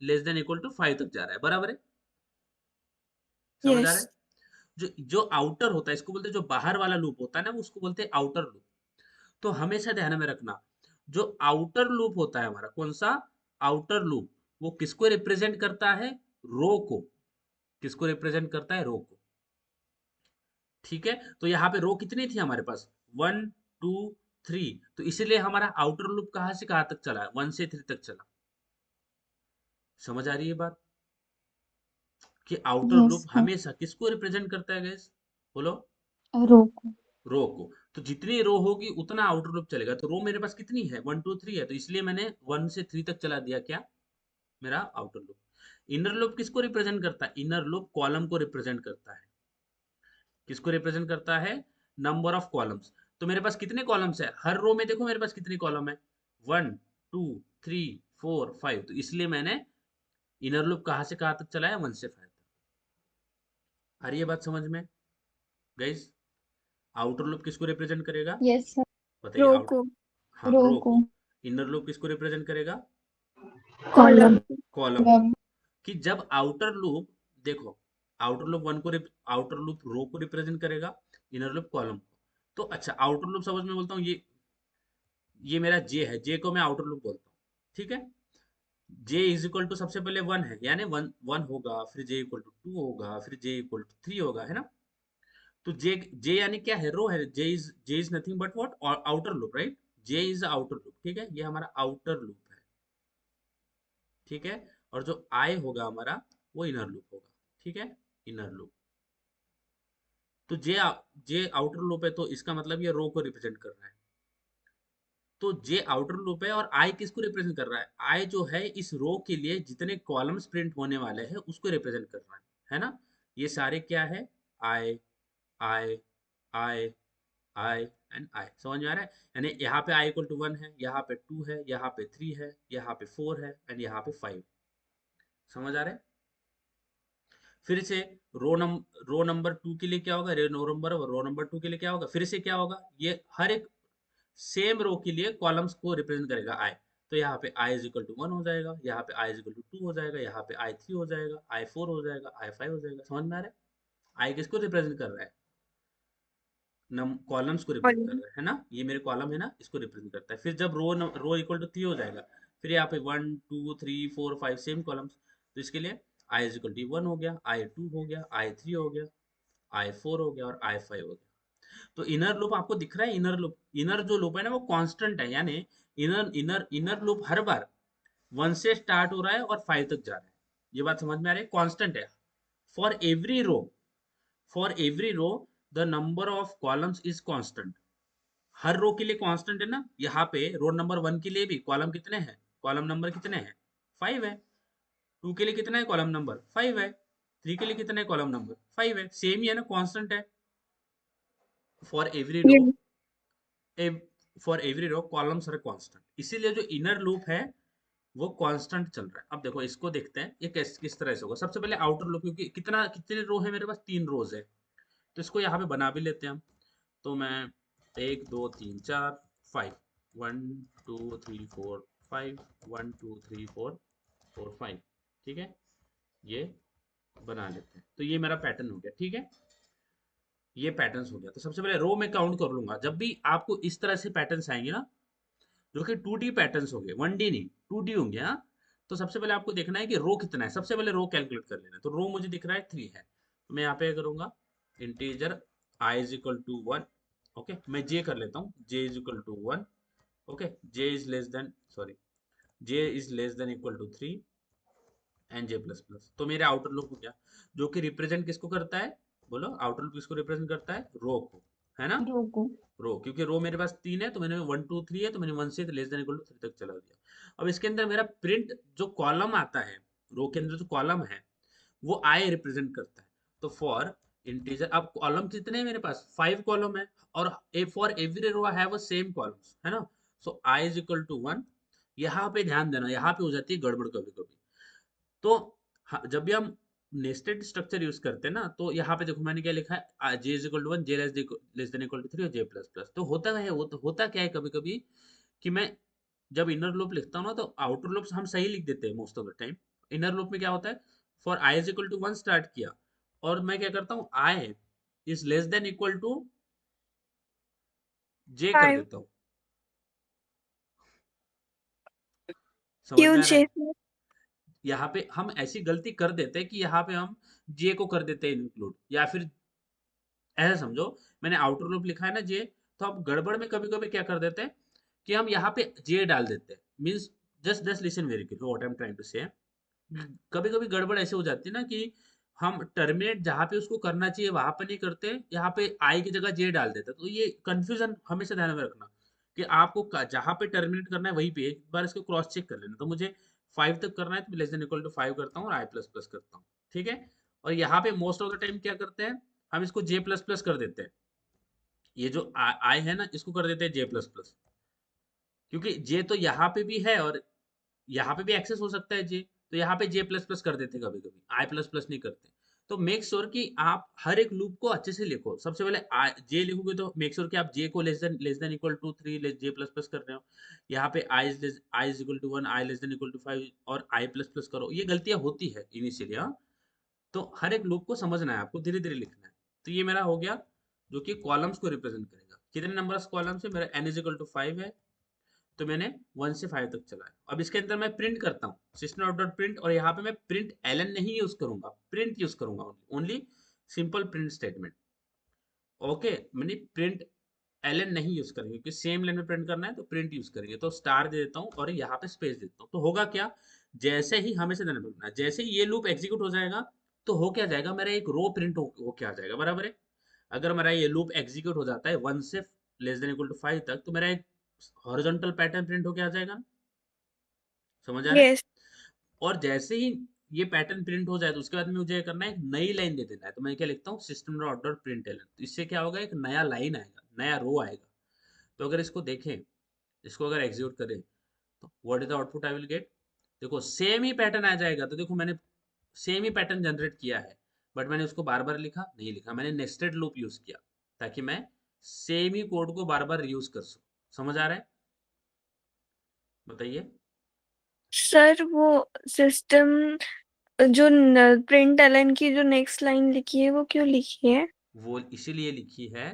लेस देन इक्वल टू 5 तक जा रहा है, बराबर है। समझ आ रहा है। Yes. जो जो आउटर होता है इसको बोलते हैं, जो बाहर वाला लूप होता है ना, उसको बोलते हैं आउटर लूप। तो हमेशा ध्यान में रखना, जो आउटर लूप होता है हमारा, कौन सा आउटर लूप, वो किसको रिप्रेजेंट करता है, रो को। किसको रिप्रेजेंट करता है, रो को, ठीक है। तो यहाँ पे रो कितनी थी हमारे पास, 1 2 3, तो इसीलिए हमारा आउटर लूप कहाँ से कहाँ तक चला, 1 से 3 तक चला। समझ आ रही है बात, कि आउटर लूप Yes. हमेशा किसको रिप्रेजेंट करता है गैस, बोलो, Roku. रो को। तो जितनी रो होगी उतना आउटर लूप चलेगा। तो रो मेरे पास कितनी है 1 2 3 है, तो इसलिए मैंने 1 से 3 तक चला दिया, क्या, मेरा आउटर लूप। इनर लूप किसको रिप्रेजेंट करता है, इनर लूप कॉलम को रिप्रेजेंट करता है। किसको रिप्रेजेंट करता है, नंबर ऑफ कॉलम्स। तो मेरे पास कितने कॉलम्स है, हर रो में देखो मेरे पास कितने कॉलम है, 1 2 3 4 5, तो इसलिए मैंने इनर लूप कहाँ से कहाँ तक चलाया, 1 से 5 तक। आ रही है बात समझ में गाइस। आउटर लूप किसको रिप्रेजेंट करेगा, Yes, sir. बताइए आउट। Roku. हाँ रो को। Roku. इनर लूप किसको रिप्रेजेंट करेगा, Column. Column. कॉलम को। Column. कि जब आउटर लूप, देखो आउटर लूप वन को, आउटर लूप रो को रिप्रेजेंट करेगा, इनर लूप कॉलम को। तो अच्छा आउटर लूप सपोज मैं बोलता हूँ ये मेरा जे है, जे को मैं आउटर लूप बोलता हूँ, ठीक है। जे इज इक्वल टू सबसे पहले 1 है, यानी 1 1 होगा, फिर जे इक्वल टू 2 होगा, फिर जे इक्वल टू 3 होगा, है ना। तो जे यानी क्या है, रो है। J is nothing but what, outer loop, right. J is outer loop, ठीक है, ये हमारा आउटर लूप है, ठीक है। और जो आई होगा हमारा, वो इनर लूप होगा, ठीक है, इनर लूप। तो जे आउटर लूप है, तो इसका मतलब ये रो को रिप्रेजेंट कर रहा है। तो जे आउटर लूप है, और आई किसको रिप्रेजेंट कर रहा है, आई जो है इस रो के लिए जितने कॉलम्स प्रिंट होने वाले हैं उसको रिप्रेजेंट कर रहा है ना। ये सारे क्या है, आई आई आई आई एंड आई, समझ में आ रहा है। यानी यहाँ पे आई इक्वल टू 1 है, यहाँ पे 2 है, यहाँ पे 3 है, यहाँ पे 4 है एंड यहाँ पे 5। समझ आ रहा है। फिर से रो नंबर 2 के लिए क्या होगा, रो नंबर 2 के लिए क्या होगा, फिर से क्या होगा, ये हर एक सेम रो के लिए कॉलम्स को रिप्रेजेंट करेगा आई। तो यहाँ पे आई इज इक्वल टू 1 हो जाएगा, यहाँ पे आई इज इक्वल टू 2 हो जाएगा, यहाँ पे आई 3 हो जाएगा, आई 4 हो जाएगा, आई 5 हो जाएगा। समझ में आ रहा है, आई किसको रिप्रेजेंट कर रहा है, कॉलम्स को रिप्रेजेंट कर Column. रहा है ना, ये मेरे कॉलम है ना, इसको रिप्रेजेंट करता है। फिर जब रो इक्वल टू 3 हो जाएगा, फिर यहाँ पे 1 2 3 4 5 सेम कॉलम्स, तो इसके लिए आई इज इक्वल टू 1 हो गया, आई 2 हो गया, आई 3 हो गया, आई 4 हो गया और आई 5 हो गया। तो इनर लूप आपको दिख रहा है, इनर लूप, इनर जो लूप है ना वो कांस्टेंट है, यानी इनर लूप हर बार 1 से स्टार्ट हो रहा है और 5 तक जा रहा है। ये बात समझ में आ रही है, कांस्टेंट है। For every row, for every row the number of columns is constant. हर रो के लिए कांस्टेंट है ना। यहाँ पे रो नंबर 1 के लिए भी कॉलम कितने हैं, कॉलम नंबर कितने हैं, 5 है। 2 के लिए कितना है, कॉलम नंबर 5 है। 3 के लिए कितना है, कॉलम नंबर 5 है। सेम ही है ना, कांस्टेंट है। For every row, Yes. For every row columns are constant, इसीलिए जो इनर लूप है वो कांस्टेंट चल रहा है। अब देखो इसको देखते हैं, ये किस तरह से होगा। सबसे पहले आउटर लूप, क्योंकि कितने रो है मेरे पास, 3 रोज है, तो इसको यहाँ पे बना भी लेते हैं हम। तो मैं 1 2 3 4 5, 1 2 3 4 5, 1 2 3 4 4 5, ठीक है, ये बना लेते हैं। तो ये मेरा पैटर्न हो गया, ठीक है, ये पैटर्न्स हो गया। तो सबसे पहले रो में काउंट कर लूंगा। जब भी आपको इस तरह से पैटर्न्स आएंगे ना, जो कि 2D पैटर्न्स हो गए, 1D नहीं 2D होंगे, हाँ, तो सबसे पहले आपको देखना है कि रो कितना है। सबसे पहले रो कैलकुलेट कर लेना है। तो रो मुझे दिख रहा है 3 है, तो मैं यहाँ पे करूंगा integer i is equal to 1। Okay, मैं j कर लेता हूँ, j is equal to 1। Okay, j is less than, sorry, j is less than equal to 3 and j plus plus. तो मेरे आउटर लूप हो गया, जो कि रिप्रेजेंट किसको करता है, बोलो, आउटर लूप किसको रिप्रेजेंट करता है, रो को, है ना, रो को। रो, क्योंकि रो मेरे पास 3 है, तो मैंने 1 2 3 है, तो मैंने 1 से लेस देन इक्वल टू 3 तक चला दिया। अब इसके अंदर मेरा प्रिंट जो कॉलम आता है, रो के अंदर जो कॉलम है वो आई रिप्रेजेंट करता है। तो फॉर इंटीजर, अब कॉलम कितने हैं मेरे पास, 5 कॉलम है, और for every row I have a same columns, है ना। So I is equal to 1। यहाँ पे ध्यान देना, यहाँ पे हो जाती है गड़बड़ कभी कभी। तो जब भी हम नेस्टेड स्ट्रक्चर यूज करते हैं ना, तो यहाँ पे देखो मैंने क्या लिखा है, J is equal to 1, J less than equal to 3 और जे प्लस प्लस। तो होता क्या है, होता क्या है कभी कभी कि मैं जब इनर लूप लिखता हूँ ना, तो आउटर लूप हम सही लिख देते हैं most of the time. Inner loop में क्या होता है, for I is equal to 1 start किया, और मैं क्या करता हूँ, I is less than equal to J कर 5 देता हूँ। समझ में आ रहा QJ है। यहाँ पे हम ऐसी गलती कर देते हैं कि यहाँ पे हम जे को कर देते हैं इंक्लूड, या फिर ऐसा समझो, मैंने आउटर लूप लिखा है ना जे, तो हम गड़बड़ में कभी कभी क्या कर देते हैं कि हम यहाँ पे जे डाल देते हैं। Means just just listen very carefully what I am trying to say. कभी कभी गड़बड़ ऐसे हो जाती है ना कि हम टर्मिनेट जहाँ पे उसको करना चाहिए वहां पे नहीं करते, यहाँ पे आई की जगह जे डाल देते हैं। तो ये कंफ्यूजन हमेशा ध्यान में रखना कि आपको जहाँ पे टर्मिनेट करना है वहीं पे एक बार इसको क्रॉस चेक कर लेना। तो मुझे 5 तक करना है, तो लेस देन इक्वल टू 5 करता हूँ और आई प्लस प्लस करता हूँ, ठीक है। और यहाँ पे मोस्ट ऑफ द टाइम क्या करते हैं, हम इसको जे प्लस प्लस कर देते हैं। ये जो आई है ना, इसको कर देते हैं जे प्लस प्लस, क्योंकि जे तो यहाँ पे भी है और यहाँ पे भी एक्सेस हो सकता है जे, तो यहाँ पे जे प्लस प्लस कर देते कभी कभी, आई प्लस प्लस नहीं करते। तो मेक श्योर कि आप हर एक लूप को अच्छे से लिखो। सबसे पहले जे लिखोगे तो मेक श्योर कि आप जे को less than equal to 3 J plus plus कर रहे हो। यहाँ पे I is equal to 1, I less than equal to 5 और आई प्लस प्लस करो। ये गलतियां होती है इनिशियली, हाँ। तो हर एक लूप को समझना है आपको, धीरे धीरे लिखना है। तो ये मेरा हो गया, जो कि कॉलम्स को रिप्रेजेंट करेगा। कितने नंबर कॉलम्स है मेरा, n इज इक्वल टू 5 है, तो मैंने 1 से 5 तक चलाया। अब इसके अंदर मैं प्रिंट करता हूँ सिस्टम डॉट डॉट प्रिंट, और यहाँ पे मैं प्रिंट एलन नहीं यूज करूंगा, प्रिंट यूज करूंगा, only simple print statement. Okay, मैंने प्रिंट एलन नहीं यूज करेंगे क्योंकि सेम लाइन में प्रिंट करना है, तो प्रिंट यूज करेंगे। तो स्टार दे देता हूँ और यहाँ पे स्पेस देता हूँ। तो होगा क्या, जैसे ही हमें से ध्यान रखना, जैसे ही ये लूप एग्जीक्यूट हो जाएगा, तो हो क्या जाएगा, मेरा एक रो प्रिंट हो क्या जाएगा, बराबर है। अगर मेरा ये लूप एग्जीक्यूट हो जाता है 1 से लेस देन इक्वल टू 5 तक, तो मेरा एक हॉरिजॉन्टल पैटर्न प्रिंट हो क्या जाएगा ना, समझ आ रहा है। yes और जैसे ही ये पैटर्न प्रिंट हो जाए, तो उसके बाद में मुझे करना है, एक नई लाइन दे देना है। तो मैं क्या लिखता हूँ, system dot dot print LN. तो इससे क्या होगा, एक नया लाइन आएगा, नया रो आएगा। तो अगर इसको देखें, इसको अगर एग्जीक्यूट करें, तो what is the output I will get, देखो सेम ही पैटर्न आ जाएगा। तो देखो मैंने सेम ही पैटर्न जनरेट किया है, बट मैंने उसको बार बार लिखा नहीं, लिखा मैंने नेस्टेड लूप यूज किया, ताकि मैं सेम ही कोड को बार बार यूज कर सकूं। समझ आ रहा है, बताइए। सर वो सिस्टम जो प्रिंट एलन की जो नेक्स्ट लाइन लिखी है वो क्यों लिखी है? वो इसीलिए लिखी है,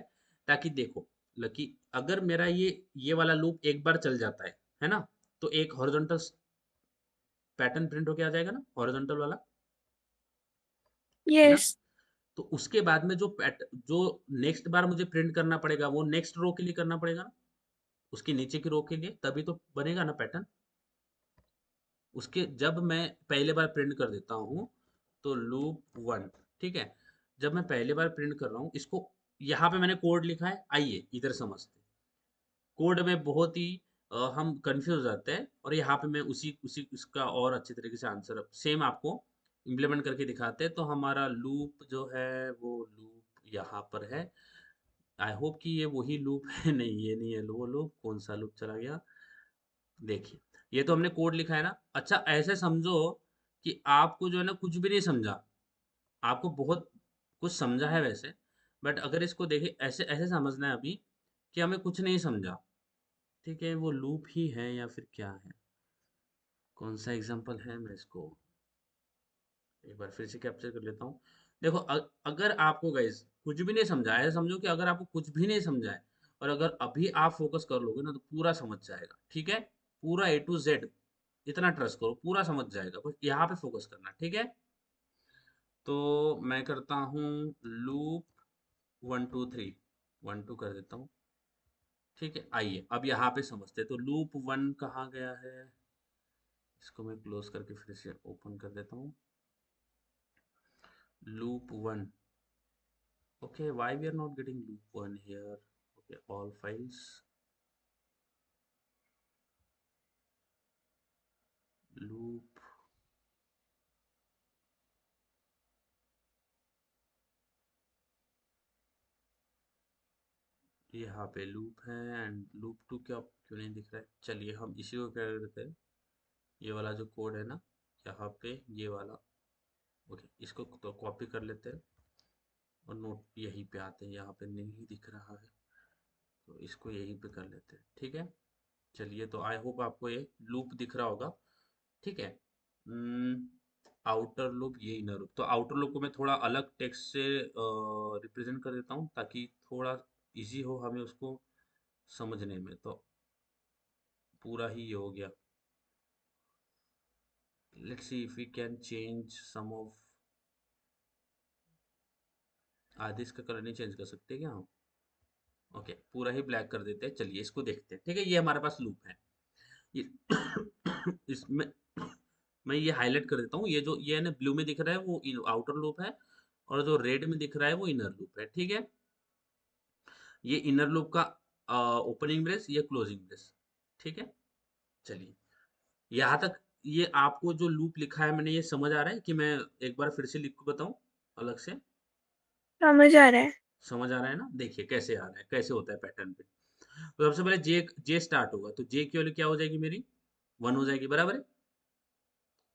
ताकि देखो लकी, अगर मेरा ये वाला लूप एक बार चल जाता है ना, तो एक हॉरिजॉन्टल पैटर्न प्रिंट होके आ जाएगा ना, हॉरिजॉन्टल वाला, है ना। यस तो उसके बाद में जो नेक्स्ट बार मुझे प्रिंट करना पड़ेगा, वो नेक्स्ट रो के लिए करना पड़ेगा ना, उसके नीचे की रो के लिए, तभी तो बनेगा ना पैटर्न। उसके जब मैं पहले बार प्रिंट कर देता हूँ, तो लूप 1, ठीक है, जब मैं पहले बार प्रिंट कर रहा हूँ इसको, यहाँ पे मैंने कोड लिखा है, आइए इधर समझते हैं। कोड में बहुत ही हम कंफ्यूज हो जाते हैं, और यहाँ पे मैं उसी उसी उसका और अच्छे तरीके से आंसर सेम आपको इम्प्लीमेंट करके दिखाते हैं। तो हमारा लूप जो है, वो लूप यहाँ पर है। आई होप कि ये वही लूप है। नहीं, ये नहीं है वो लूप, कौन सा लूप चला गया, देखिए। ये तो हमने कोड लिखा है ना। अच्छा, ऐसे समझो कि आपको जो है ना कुछ भी नहीं समझा, आपको बहुत कुछ समझा है वैसे, बट अगर इसको देखे ऐसे ऐसे समझना है अभी, कि हमें कुछ नहीं समझा, ठीक है, वो लूप ही है या फिर क्या है। कौन सा एग्जांपल है, मैं इसको एक बार फिर से कैप्चर कर लेता हूँ। देखो अगर आपको गाइस कुछ भी नहीं समझा है, समझो कि अगर आपको कुछ भी नहीं समझा है और अगर अभी आप फोकस कर लोगे ना तो पूरा समझ जाएगा, ठीक है। पूरा ए टू जेड, इतना ट्रस्ट करो, पूरा समझ जाएगा, बस यहाँ पे फोकस करना, ठीक है। तो मैं करता हूँ लूप 1 2 3, 1 2 कर देता हूँ, ठीक है। आइए अब यहाँ पे समझते हैं। तो लूप 1 कहाँ गया है, इसको मैं क्लोज करके फिर से ओपन कर देता हूँ। Loop 1, okay, why we are not getting loop 1 here? Okay, all files, loop, यहाँ पे लूप है एंड लूप 2 क्या क्यों नहीं दिख रहा है। चलिए हम इसी को क्या करते हैं, ये वाला जो कोड है ना, यहाँ पे ये वाला, ओके, इसको तो कॉपी कर लेते हैं और नोट यहीं पे आते हैं, यहाँ पे नहीं दिख रहा है तो इसको यहीं पे कर लेते हैं, ठीक है। चलिए तो आई होप आपको ये लूप दिख रहा होगा, ठीक है। आउटर लूप, ये इनर लूप। तो आउटर लूप को मैं थोड़ा अलग टेक्स्ट से रिप्रेजेंट कर देता हूँ ताकि थोड़ा इजी हो हमें उसको समझने में। तो पूरा ही ये हो गया। Let's see if we can change some of, आधे इसका कलर नहीं चेंज कर सकते क्या हम? ओके, पूरा ही ब्लैक कर देते हैं। चलिए इसको देखते हैं, ठीक है। ये हमारे पास लूप है, ये इसमें मैं ये हाईलाइट कर देता हूँ। ये जो ये है ना ब्लू में दिख रहा है वो आउटर लूप है और जो रेड में दिख रहा है वो इनर लूप है, ठीक है। ये इनर लूप का ओपनिंग ब्रेस, ये क्लोजिंग ब्रेस, ठीक है। चलिए यहाँ तक ये आपको जो लूप लिखा है मैंने, ये समझ आ रहा है कि मैं एक बार फिर से लिख के बताऊं अलग से? समझ आ रहा है। समझ आ रहा है ना? देखिए कैसे आ रहा है, कैसे होता है पैटर्न पे। तो सबसे पहले जे जे स्टार्ट होगा तो जे की वैल्यू क्या हो जाएगी मेरी, 1 हो जाएगी, बराबर है।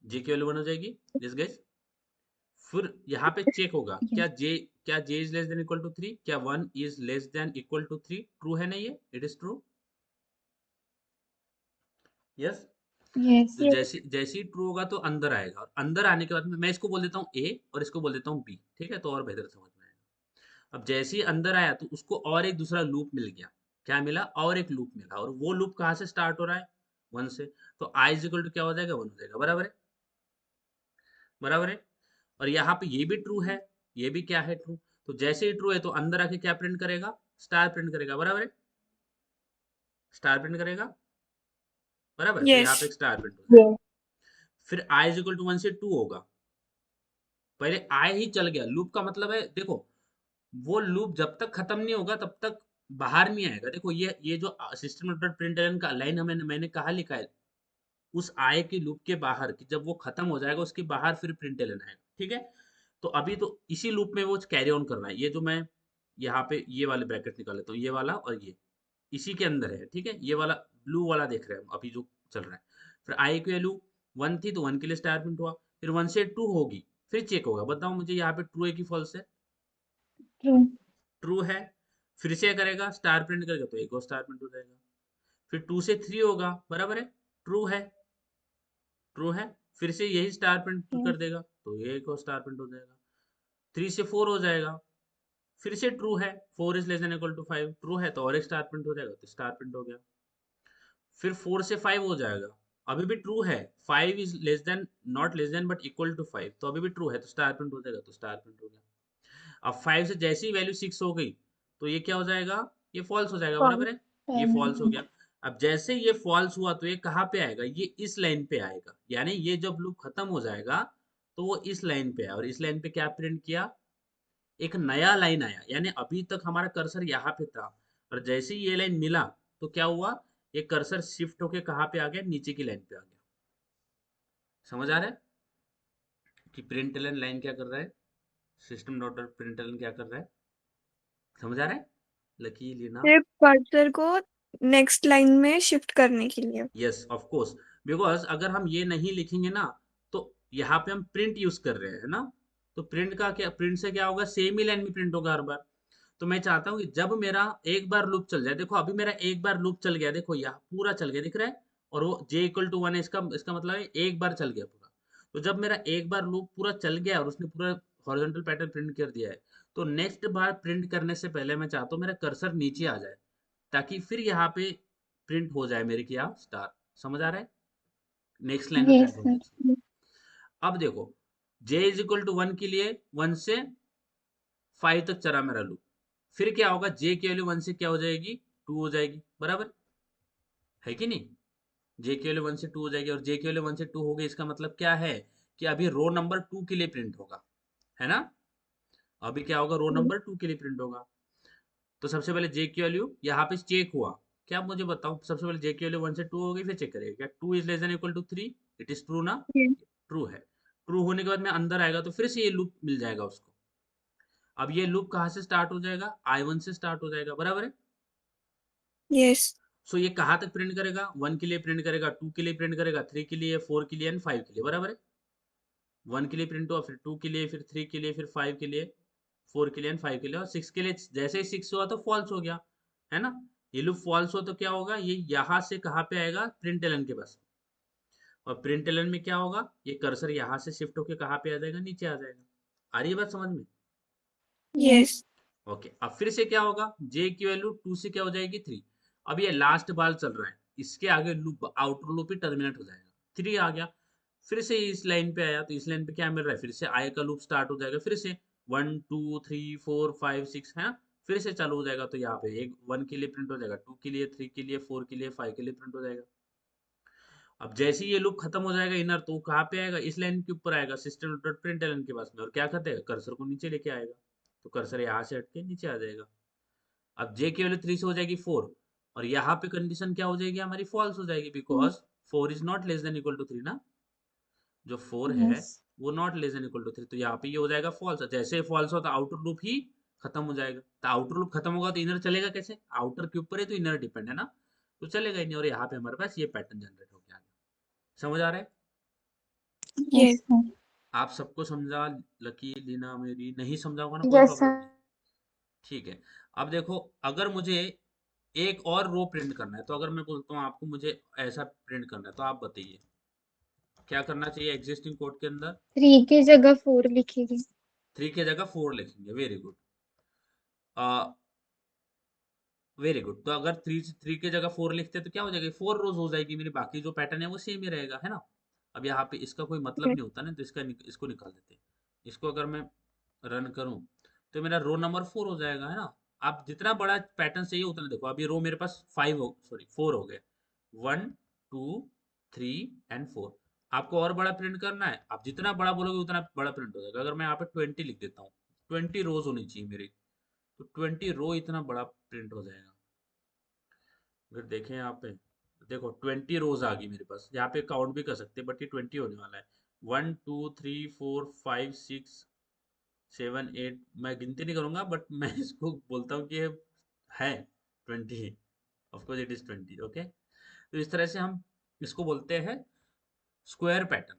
जे की वैल्यू 1 हो जाएगी, दिस गाइस। फिर यहाँ पे चेक होगा, yes, क्या J is less than equal to 3, क्या 1 is less than equal to 3, true है ना? ये it is true, yes. yes, तो ये जैसे जैसे ही ट्रू होगा तो अंदर आएगा और अंदर आने के बाद में मैं इसको बोल देता हूँ ए और इसको बोल देता हूँ बी, ठीक है। तो और बेहतर समझ में आएगा। अब जैसे ही अंदर आया तो उसको और एक दूसरा लूप मिल गया। क्या मिला? और एक लूप मिला। और वो लूप कहाँ से स्टार्ट हो रहा है? 1 से। तो आई इज इक्वल टू क्या हो जाएगा? 1 हो जाएगा, बराबर है, बराबर है। और यहाँ पे ये भी ट्रू है, ये भी क्या है? ट्रू। तो जैसे ही ट्रू है तो अंदर आके क्या प्रिंट करेगा? स्टार प्रिंट करेगा, बराबर है, स्टार प्रिंट करेगा, बराबर है। तो यस। यहाँ पे एक स्टार प्रिंट हो जाएगा। फिर आई इज इक्वल टू 1 से 2 होगा। पहले आई ही चल गया, लूप का मतलब है देखो, वो लूप जब तक खत्म नहीं होगा तब तक बाहर नहीं आएगा। देखो ये जो सिस्टम डॉट प्रिंटलन का लाइन हमें मैंने कहा लिखा है, उस आई के लूप के बाहर कि जब वो खत्म हो जाएगा उसके बाहर फिर प्रिंटलन आएगा, ठीक है। तो अभी तो इसी लूप में वो कैरी ऑन करना है। ये जो मैं यहाँ पे ये वाले ब्रैकेट निकाल लेता हूँ, ये वाला और ये इसी के अंदर है, ठीक है। ये वाला ब्लू वाला देख रहे हैं हम अभी जो चल रहा है। फिर आई की वैल्यू 1 थी तो 1 के लिए स्टार प्रिंट हुआ, फिर 1 से 2 होगी, फिर चेक होगा। बताओ मुझे यहाँ पे ट्रू है कि फॉल्स है? true, ट्रू है। फिर से करेगा, स्टार प्रिंट करेगा तो एक और स्टार प्रिंट हो जाएगा। फिर 2 से 3 होगा, बराबर है, ट्रू है, ट्रू है। फिर से यही स्टार प्रिंट yes, कर देगा तो ये एक और स्टार प्रिंट हो जाएगा। 3 से 4 हो जाएगा, फिर से ट्रू है, 4 is less than equal to 5, true है तो और एक स्टार प्रिंट हो जाएगा तो स्टार प्रिंट हो गया। फिर 4 से 5 हो जाएगा, अभी भी ट्रू है, 5 is less than, not less than but equal to 5, तो अभी भी ट्रू है तो स्टार प्रिंट हो जाएगा तो स्टार प्रिंट हो गया। अब 5 से जैसे ही वैल्यू 6 हो गई तो ये क्या हो जाएगा? ये फॉल्स हो जाएगा, बराबर है, ये फॉल्स हो गया। अब जैसे ये फॉल्स हुआ तो ये कहाँ पे आएगा? ये इस लाइन पे आएगा, यानी ये जब लूप खत्म हो जाएगा तो वो इस लाइन पे आया और इस लाइन पे क्या प्रिंट किया? एक नया लाइन आया। यानी अभी तक हमारा कर्सर यहाँ पे था और जैसे ही ये लाइन मिला तो क्या हुआ? ये कर्सर शिफ्ट होके कहाँ पे आ गया? नीचे की लाइन पे आ गया। समझ आ रहा है कि प्रिंटलन लाइन क्या कर रहा है, सिस्टम डॉट प्रिंटलन क्या कर रहा है? समझ आ रहा है? लकीली ना? सिर्फ कर्सर को नेक्स्ट लाइन में शिफ्ट करने के लिए। यस ऑफ कोर्स, बिकॉज अगर हम ये नहीं लिखेंगे ना तो यहाँ पे हम प्रिंट यूज कर रहे हैं ना, तो प्रिंट का क्या, प्रिंट से क्या होगा? सेम ही लाइन में प्रिंट होगा हर बार। तो मैं चाहता हूँ कि जब मेरा एक बार लूप चल जाए, देखो अभी मेरा एक बार लूप चल गया, देखो यहाँ पूरा चल गया, दिख रहा है, और वो j इक्वल टू 1 है, इसका मतलब है एक बार चल गया पूरा। तो जब मेरा एक बार लूप पूरा चल गया और उसने पूरा हॉरिजॉन्टल पैटर्न प्रिंट कर दिया है, तो नेक्स्ट बार प्रिंट करने से पहले मैं चाहता हूँ मेरा कर्सर नीचे आ जाए, ताकि फिर यहाँ पे प्रिंट हो जाए मेरे क्या स्टार। समझ आ रहा है? नेक्स्ट लाइन में यस प्रिंट होने सर। चाहिए। अब देखो j इज इक्वल टू 1 के लिए 1 से 5 तक चला मेरा लूप, फिर क्या होगा, j की वैल्यू 1 से क्या हो जाएगी, 2 हो जाएगी, बराबर है कि नहीं? j की वैल्यू 1 से 2 हो जाएगी, और j की वैल्यू 1 से 2 हो गई, इसका मतलब क्या है कि अभी रो नंबर 2 के लिए प्रिंट होगा, है ना? अभी क्या होगा, रो नंबर 2 के लिए प्रिंट होगा। तो सबसे पहले j की वैल्यू यहाँ पे चेक हुआ, क्या मुझे बताओ, सबसे पहले j की वैल्यू 1 से 2 हो गई, फिर चेक करेगा क्या 2 is less than equal to 3, it is true ना? ट्रू है। ट्रू होने के बाद में अंदर आएगा तो फिर से ये लूप मिल जाएगा उसको। अब ये लूप कहाँ से स्टार्ट हो जाएगा, I1 से स्टार्ट हो जाएगा, बराबर है? यस सो ये कहाँ तक प्रिंट करेगा, 1 के लिए प्रिंट करेगा, 2 के लिए प्रिंट करेगा, 3 के लिए, 4 के लिए एंड 5 के लिए, बराबर है? 1 के लिए प्रिंट हुआ, फिर 2 के लिए, फिर 3 के लिए, फिर 5 के लिए, 4 के लिए एंड 5 के लिए, और 6 के लिए। जैसे ही 6 हुआ तो फॉल्स हो गया, है ना? ये लूप फॉल्स हो तो क्या होगा, ये यहाँ से कहाँ पे आएगा, प्रिंट एलन के पास। और प्रिंट एलन में क्या होगा, ये कर्सर यहाँ से शिफ्ट होके कहाँ पे आ जाएगा, नीचे आ जाएगा। आ रही है बात समझ में? यस ओके, अब फिर से क्या होगा, j की वैल्यू 2 से क्या हो जाएगी, 3। अब ये लास्ट बार चल रहा है, इसके आगे लूप, आउटर लूप ही टर्मिनेट हो जाएगा, 3 आ गया। फिर से इस लाइन पे आया, तो इस लाइन पे क्या मिल रहा है, फिर से i का लूप स्टार्ट हो जाएगा, फिर से 1 2 3 4 5 6, है ना? फिर से चालू हो जाएगा, तो यहाँ पे एक 1 के लिए प्रिंट हो जाएगा, 2 के लिए, 3 के लिए, 4 के लिए, 5 के लिए प्रिंट हो जाएगा। अब जैसे ही ये लूप खत्म हो जाएगा इनर, तो कहाँ पे आएगा, इस लाइन के ऊपर आएगा, सिस्टम डॉट प्रिंटलन के पास में, और क्या करते हैं, कर्सर को नीचे लेके आएगा, तो कर्सर यहाँ से हट के नीचे आ जाएगा। अब j की वैल्यू 3 से हो जाएगी 4, और यहाँ पे कंडीशन क्या हो जाएगी, हमारी फॉल्स हो जाएगी, because 4 is not less than equal to 3 ना। जो 4 है यस वो not less than equal to 3, तो यहाँ पे ये हो जाएगा फॉल्स। जैसे ही फॉल्स हो तो आउटर लूप ही खत्म हो जाएगा। तो आउटर लूप खत्म होगा तो इनर चलेगा कैसे, आउटर के ऊपर है तो इनर डिपेंड है ना, तो चलेगा ही नहीं। और यहाँ पे हमारे पास ये पैटर्न जनरेट हो गया। समझ आ रहा है? Yes yes sir. आप सबको समझा, लकी लीना मेरी नहीं समझा होगा ना, कोई यस प्रॉब्लम सर। नहीं? ठीक है। अब देखो, अगर मुझे एक और रो प्रिंट करना है, तो अगर मैं बोलता हूँ आपको मुझे ऐसा प्रिंट करना है, तो आप बताइए क्या करना चाहिए एग्जिस्टिंग कोड के अंदर? 3 की जगह 4 लिखेगी। 3 की जगह 4 लिखेंगे, वेरी गुड, वेरी गुड। तो अगर 3 की जगह 4 लिखते तो क्या हो जाएगा, 4 रोज हो जाएगी मेरी, बाकी जो पैटर्न है वो सेम ही रहेगा, है ना? अब यहाँ पे इसका कोई मतलब नहीं होता ना, तो इसको निकाल देते हैं। इसको अगर मैं रन करूं तो मेरा रो नंबर 4 हो जाएगा, है ना? आप जितना बड़ा पैटर्न चाहिए उतना देखो, अभी रो मेरे पास 4 हो गए, 1 2 3 एंड 4। आपको और बड़ा प्रिंट करना है, आप जितना बड़ा बोलोगे उतना बड़ा प्रिंट हो जाएगा। अगर मैं यहाँ पे 20 लिख देता हूँ, 20 रोज होनी चाहिए मेरी, तो 20 रो इतना बड़ा प्रिंट हो जाएगा। अगर देखें यहाँ पे, देखो 20 रोज आ गई मेरे पास, यहाँ पे काउंट भी कर सकते हैं, बट ये 20 होने वाला है। 1 2 3 4 5 6 7 8, मैं गिनती नहीं करूंगा, बट मैं इसको बोलता हूँ कि ये है 20, of course it is 20, okay. तो इस तरह से हम इसको बोलते हैं स्क्वायर पैटर्न,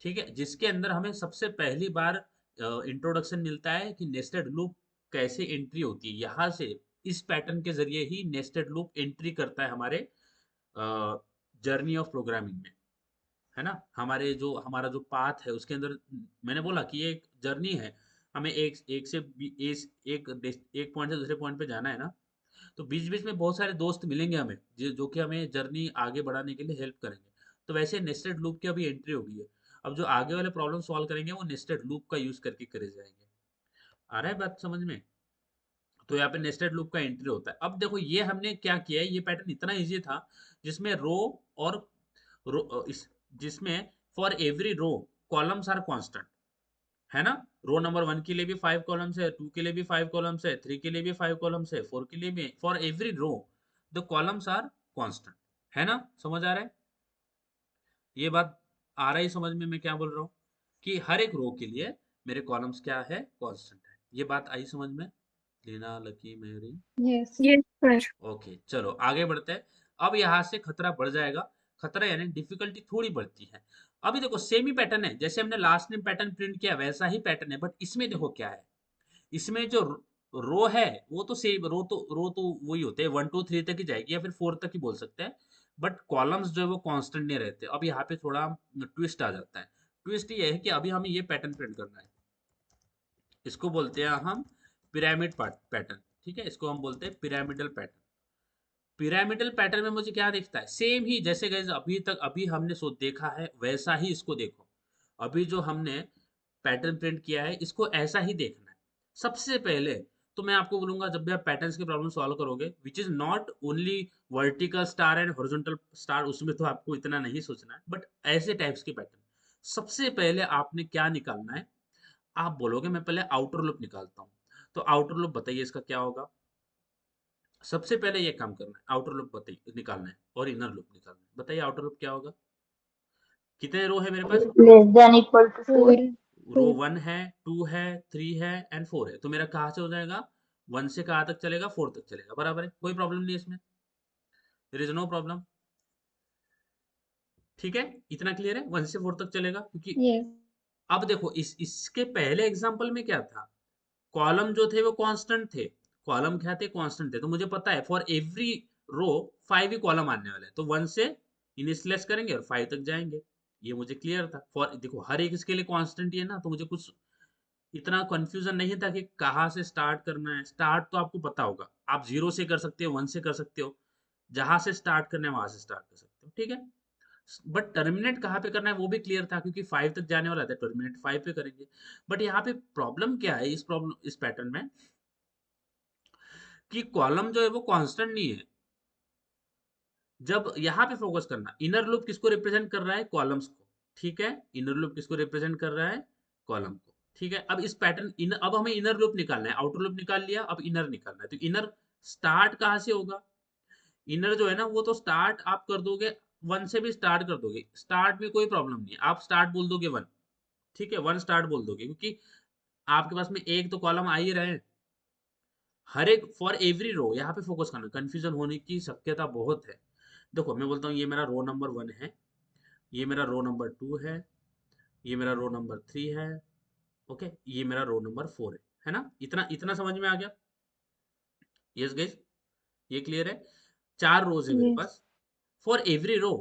ठीक है, जिसके अंदर हमें सबसे पहली बार इंट्रोडक्शन मिलता है कि नेस्टेड लूप कैसे एंट्री होती है। यहाँ से इस पैटर्न के जरिए ही नेस्टेड लूप एंट्री करता है हमारे जर्नी ऑफ प्रोग्रामिंग में, है ना? हमारा जो पाथ है उसके अंदर, मैंने बोला कि ये एक जर्नी है, हमें एक पॉइंट से दूसरे पॉइंट पे जाना है ना, तो बीच बीच में बहुत सारे दोस्त मिलेंगे हमें, जो कि हमें जर्नी आगे बढ़ाने के लिए हेल्प करेंगे। तो वैसे नेस्टेड लूप की अभी एंट्री होगी है। अब जो आगे वाले प्रॉब्लम सॉल्व करेंगे वो नेस्टेड लूप का यूज करके करे जाएंगे। आ रहा है बात समझ में? तो यहाँ पे नेस्टेड लूप का एंट्री होता है। अब देखो ये हमने क्या किया है, ये पैटर्न इतना इजी था, जिसमें रो और जिसमें for every row columns are constant, है ना? रो नंबर 1 के लिए भी 5 कॉलम्स है, 2 के लिए भी 5 कॉलम्स है, 3 के लिए भी 5 कॉलम्स है, 4 के लिए भी। For every row the columns are constant, है ना? समझ आ रहा है? ये बात आ रहा है समझ में मैं क्या बोल रहा हूँ, कि हर एक रो के लिए मेरे कॉलम्स क्या है, कांस्टेंट है। ये बात आई समझ में, लीना लकी मेरी? यस। यस सर ओके, चलो आगे बढ़ते हैं। अब यहाँ से खतरा बढ़ जाएगा, खतरा यानी डिफिकल्टी थोड़ी बढ़ती है। अभी देखो सेम ही पैटर्न है, जैसे हमने लास्ट नेम पैटर्न प्रिंट किया वैसा ही पैटर्न है, बट इसमें देखो क्या है, इसमें जो रो है वो तो सेम, रो तो वही होते हैं, 1 2 3 तक ही जाएगी, या फिर 4 तक ही बोल सकते हैं। बट कॉलम्स जो है वो कांस्टेंट नहीं रहते। अब यहाँ पे थोड़ा ट्विस्ट आ जाता है। ट्विस्ट ये है कि अभी हमें ये पैटर्न प्रिंट करना है, इसको बोलते हैं हम पिरामिड पैटर्न। ठीक है, इसको हम बोलते हैं पिरामिडल पैटर्न। पिरामिडल पैटर्न में मुझे क्या दिखता है, सेम ही जैसे गाइस अभी तक अभी हमने सो देखा है वैसा ही इसको देखो। अभी जो हमने पैटर्न प्रिंट किया है इसको ऐसा ही देखना है। सबसे पहले तो मैं आपको बोलूंगा, जब भी आप पैटर्न्स की प्रॉब्लम सॉल्व करोगे, which is not only vertical star and horizontal star, उसमें तो आपको इतना नहीं सोचना है, बट ऐसे टाइप्स के पैटर्न सबसे पहले आपने क्या निकालना है। आप बोलोगे मैं पहले आउटर लूप निकालता हूँ, तो आउटर लूप बताइए इसका क्या होगा। सबसे पहले ये काम करना है, आउटर लूप बताइए निकालना है और इनर लूप निकालना है। बताइए आउटर लूप क्या होगा। कितने रो है मेरे पास, लेस देन इक्वल टू 4। 4 रो 4 1 है, 2 है, 3 है एंड 4 है। तो मेरा कहाँ से हो जाएगा, 1 से कहाँ तक चलेगा, 4 तक चलेगा, बराबर है, कोई प्रॉब्लम नहीं है इसमें, देयर इज नो प्रॉब्लम। ठीक है, इतना क्लियर है, 1 से 4 तक चलेगा क्योंकि यस अब देखो इसके पहले एग्जांपल में क्या था, कॉलम जो थे वो कांस्टेंट थे। कॉलम क्या थे, कांस्टेंट थे, तो मुझे पता है फॉर एवरी रो 5 ही कॉलम आने वाले हैं, तो 1 से इनिशियलाइज करेंगे और 5 तक जाएंगे। ये मुझे क्लियर था। फॉर देखो हर एक इसके लिए कांस्टेंट ही है ना, तो मुझे कुछ इतना कंफ्यूजन नहीं था कि कहाँ से स्टार्ट करना है। स्टार्ट तो आपको पता होगा, आप 0 से कर सकते हो, 1 से कर सकते हो, जहां से स्टार्ट करना है वहां से स्टार्ट कर सकते हो। ठीक है, बट टर्मिनेट कहाँ पे करना है वो भी क्लियर था, क्योंकि 5 तक जाने वाला था, टर्मिनेट 5 पे करेंगे। बट यहाँ पे प्रॉब्लम क्या है, इस पैटर्न में कि कॉलम जो है वो कांस्टेंट नहीं है। जब यहाँ पे फोकस करना, इनर लूप किसको रिप्रेजेंट कर रहा है, कॉलम्स को। ठीक है, इनर लूप किसको रिप्रेजेंट कर रहा है, कॉलम को। ठीक है, अब इस पैटर्न अब हमें इनर लूप निकालना है, आउटर लूप निकाल लिया, अब इनर निकालना है। तो इनर स्टार्ट कहाँ से होगा, इनर जो है ना वो तो स्टार्ट आप कर दोगे 1 से भी स्टार्ट कर दोगे, स्टार्ट में कोई प्रॉब्लम नहीं है, आप स्टार्ट बोल दोगे 1। ठीक है, 1 स्टार्ट बोल दोगे, क्योंकि आपके पास में एक तो कॉलम आ ही रहे हैं। हर एक फॉर एवरी रो, यहाँ पे फोकस करना, कंफ्यूजन होने की शक्यता बहुत है। देखो मैं बोलता हूँ ये मेरा रो नंबर 1 है, ये मेरा रो नंबर 2 है, ये मेरा रो नंबर 3 है, ओके, ये मेरा रो नंबर 4 है ना, इतना इतना समझ में आ गया। यस गाइस, ये क्लियर है। 4 रोज है मेरे यस पास, फॉर एवरी रो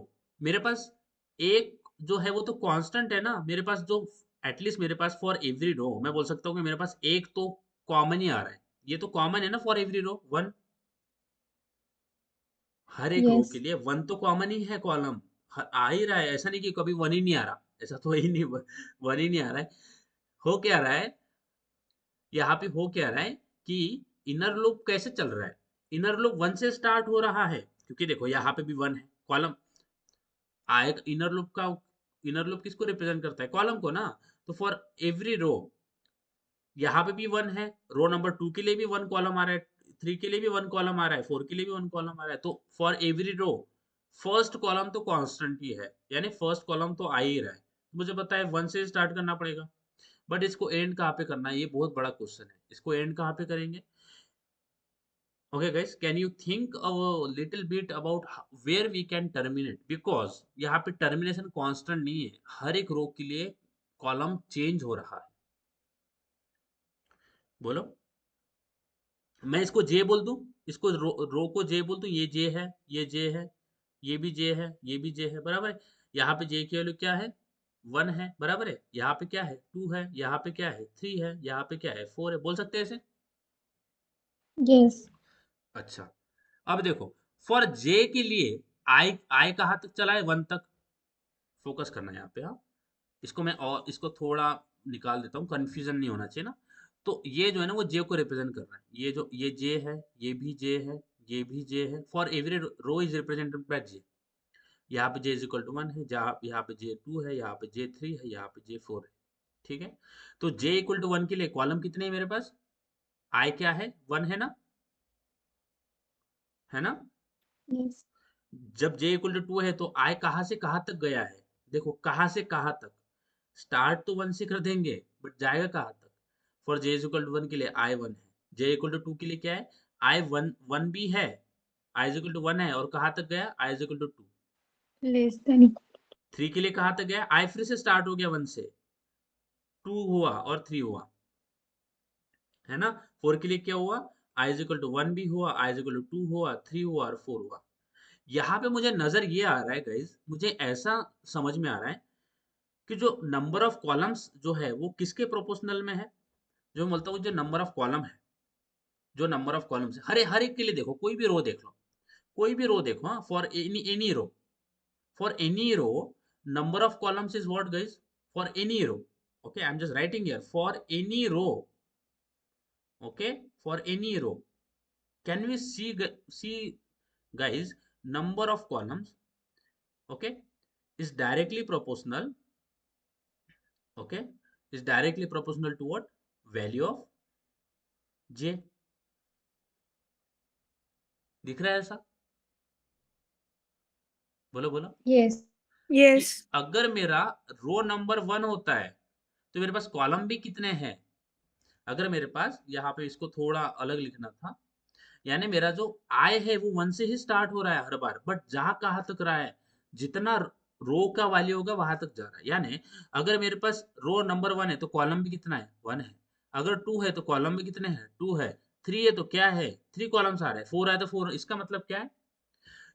मेरे पास एक जो है वो तो कांस्टेंट है ना मेरे पास, जो एटलीस्ट मेरे पास फॉर एवरी रो मैं बोल सकता हूँ कि मेरे पास एक तो कॉमन ही आ रहा है। ये तो कॉमन है ना फॉर एवरी रो 1, हर एक रो यस के लिए 1 तो कॉमन ही है कॉलम, आ ही रहा है, ऐसा नहीं कि कभी 1 ही नहीं आ रहा, ऐसा तो ही नहीं, 1 ही नहीं आ रहा है। हो क्या रहा है, यहाँ पे हो क्या रहा है कि इनर लूप कैसे चल रहा है, इनर लूप 1 से स्टार्ट हो रहा है, क्योंकि देखो यहाँ पे भी 1 है कॉलम, आएगा इनर लूप का। इनर लूप किसको रिप्रेजेंट करता है, कॉलम को ना। तो फॉर एवरी रो यहाँ पे भी 1 है, रो नंबर 2 के लिए भी 1 कॉलम आ रहा है, 3 के लिए भी 1 कॉलम आ रहा है, 4 के लिए भी 1 कॉलम आ रहा है। तो for every row first column तो कांस्टेंट ही है, यानी फर्स्ट कॉलम तो आ ही रहा है, मुझे पता है 1 से स्टार्ट करना पड़ेगा। बट इसको एंड कहाँ पे करना है, ये बहुत बड़ा क्वेश्चन है, इसको एंड कहाँ पे करेंगे। Okay guys, can you think a little bit about where we can terminate, because यहाँ पे टर्मिनेशन कांस्टेंट नहीं है, हर एक रो के लिए कॉलम चेंज हो रहा है। बोलो, मैं इसको जे बोल दूं, इसको रो को जे बोल दूं, ये जे है, ये जे है, ये भी जे है, ये भी जे है, बराबर है। यहाँ पे जे की वैल्यू क्या है, 1 है, बराबर है। यहाँ पे क्या है, 2 है, यहाँ पे क्या है, 3 है, यहाँ पे क्या है, 4 है, बोल सकते हैं ऐसे। यस अच्छा, अब देखो फॉर जे के लिए आई आई कहाँ तक चला है, 1 तक, फोकस करना है यहाँ पे। हाँ, इसको मैं और इसको थोड़ा निकाल देता हूँ, कंफ्यूजन नहीं होना चाहिए ना। तो ये जो है ना वो जे को रिप्रेजेंट कर रहा है, ये जो ये जे है, ये भी जे है, ये भी जे है, for every row is represented by J. यहाँ पे जे इज इक्वल टू 1 है, जहाँ यहाँ पे जे 2 है, यहाँ पे जे 3 है, यहाँ पे जे 4 है। ठीक है, तो जे इक्वल टू 1 के लिए कॉलम कितने हैं मेरे पास, आई क्या है, 1 है ना, है ना। यस जब j इक्वल टू 2 है तो i कहाँ से कहाँ तक गया है, देखो कहाँ से कहाँ तक, स्टार्ट तो 1 से कर देंगे बट जाएगा कहाँ तक। For j is equal to 1 के लिए i 1 है, j इक्वल टू 2 के लिए क्या है, i 1 1 भी है, i इज इक्वल टू 1 है, और कहाँ तक गया, i is equal to 2। Less than 3 के लिए कहाँ तक गया, i फिर से स्टार्ट हो गया 1 से, 2 हुआ और 3 हुआ, है ना। 4 के लिए क्या हुआ, i इज इक्वल टू 1 भी हुआ, i इज इक्वल टू 2 हुआ, 3 हुआ और 4 हुआ। यहाँ पे मुझे नजर ये आ रहा है गाइज, मुझे ऐसा समझ में आ रहा है कि जो नंबर ऑफ कॉलम्स जो है वो किसके प्रोपोर्शनल में है। जो मैं बोलता हूँ जो नंबर ऑफ कॉलम है, जो नंबर ऑफ कॉलम्स है हर एक के लिए देखो, कोई भी रो देख लो, कोई भी रो देखो, हाँ, for any row, for any row number of columns is what guys, for any row, okay, I'm just writing here for any row, okay, for any row, can we see guys, number of columns, okay, is directly proportional, okay, is directly proportional to what, value of j, दिख रहा है ऐसा, बोलो बोलो, Yes. कि यस अगर मेरा रो नंबर 1 होता है तो मेरे पास कॉलम भी कितने हैं, अगर मेरे पास यहाँ पे इसको थोड़ा अलग लिखना था, यानी मेरा जो आय है वो 1 से ही स्टार्ट हो रहा है हर बार, बट जहां कहां तक रहा है, जितना रो का वैल्यू होगा वहां तक जा रहा है, यानी अगर मेरे पास रो नंबर 1 है तो कॉलम भी कितना है, 1 है, अगर 2 है तो कॉलम भी कितने हैं, 2 है, 3 है तो क्या है, 3 कॉलम्स आ रहे हैं, 4 है तो 4, इसका मतलब क्या है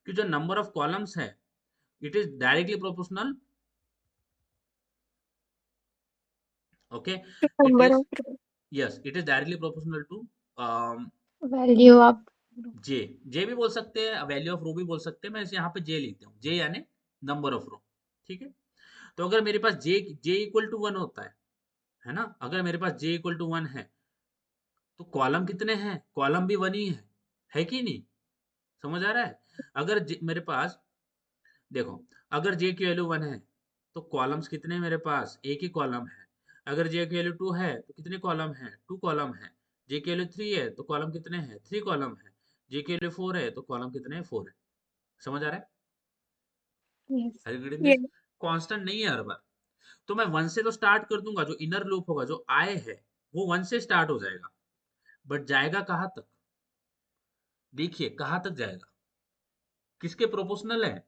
कि जो नंबर ऑफ कॉलम्स है it is directly proportional, okay, it number is, of row yes it is directly proportional to Value of J, J भी बोल सकते हैं, वैल्यू ऑफ रो भी बोल सकते हैं, मैं यहाँ पे जे लिखता हूँ, जे यानी नंबर ऑफ रो, ठीक है। तो अगर मेरे पास जे इक्वल टू 1 होता है ना, अगर मेरे पास जे इक्वल टू 1 है तो कॉलम कितने हैं, कॉलम भी 1 ही है कि नहीं, समझ आ रहा है। अगर मेरे पास देखो, अगर जे की वैल्यू 1 है तो कॉलम्स कितने हैं मेरे पास, एक ही कॉलम है, अगर जे की वैल्यू 2 है तो कितने कॉलम है, 2 कॉलम है, जे की वैल्यू 3 है तो कॉलम कितने हैं, 3 कॉलम है, जे की वैल्यू 4 है तो कॉलम कितने हैं, 4 है, समझ आ रहा है। yes. एल्गोरिथम यस कांस्टेंट नहीं है हर बार, तो मैं 1 से तो स्टार्ट कर दूंगा, जो इनर लूप होगा जो आय है वो 1 से स्टार्ट हो जाएगा, बट जाएगा कहां तक, देखिए कहां तक जाएगा, किसके प्रोपोर्शनल है,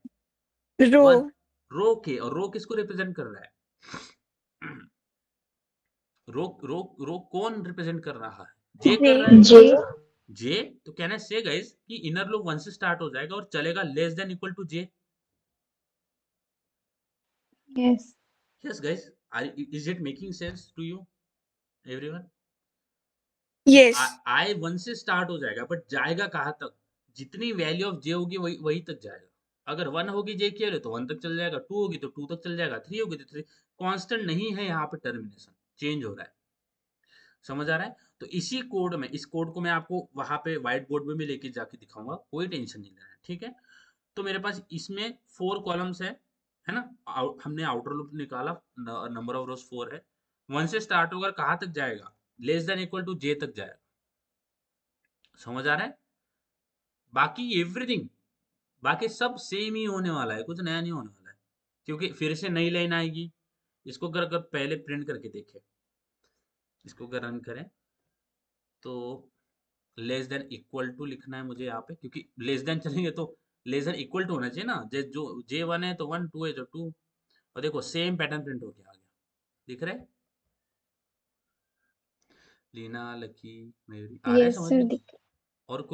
रो 1 रो के, और रो किसको रिप्रेजेंट कर रहा है, रो रो रो कौन रिप्रेजेंट कर रहा है, जे जे कर रहा है, J. जे, तो कहना से गाइस कि इनर लूप 1 से स्टार्ट हो जाएगा और चलेगा less than equal to J, Yes. Yes guys, is it making sense to you everyone, yes I 1 से स्टार्ट हो जाएगा बट जाएगा कहां तक, जितनी वैल्यू ऑफ जे होगी वही वही तक जाएगा, अगर 1 होगी जे की वैल्यू तो 1 तक चल जाएगा, 2 होगी तो 2 तक चल जाएगा, 3 होगी तो 3, कांस्टेंट नहीं है यहाँ पे, टर्मिनेशन चेंज हो रहा है, समझ आ रहा है। तो इसी कोड में, इस कोड को मैं आपको वहां पे व्हाइट बोर्ड में भी लेके जाके दिखाऊंगा, कोई टेंशन नहीं लेना है, ठीक है। तो मेरे पास इसमें 4 कॉलम्स है ना, हमने आउटर लूप निकाला, नंबर ऑफ रोज 4 है, 1 से स्टार्ट होकर कहाँ तक जाएगा, लेस देन इक्वल टू जे तक जाएगा, समझ आ रहा है। बाकी एवरीथिंग, बाकी सब सेम ही होने वाला है, कुछ नया नहीं होने वाला है, क्योंकि फिर से नई लाइन आएगी, इसको अगर पहले प्रिंट करके देखें, इसको अगर रन करें तो लेस देन इक्वल टू लिखना है मुझे यहाँ पे, क्योंकि लेस देन चलेंगे तो लेस देन इक्वल टू होना चाहिए ना, जो जे 1 है तो 1, 2 है तो 2, और देखो सेम पैटर्न प्रिंट होके आ गया, दिख रहा है, लीना लकी मेरी आ रहा है Yes, समझ sir. में, और Yes.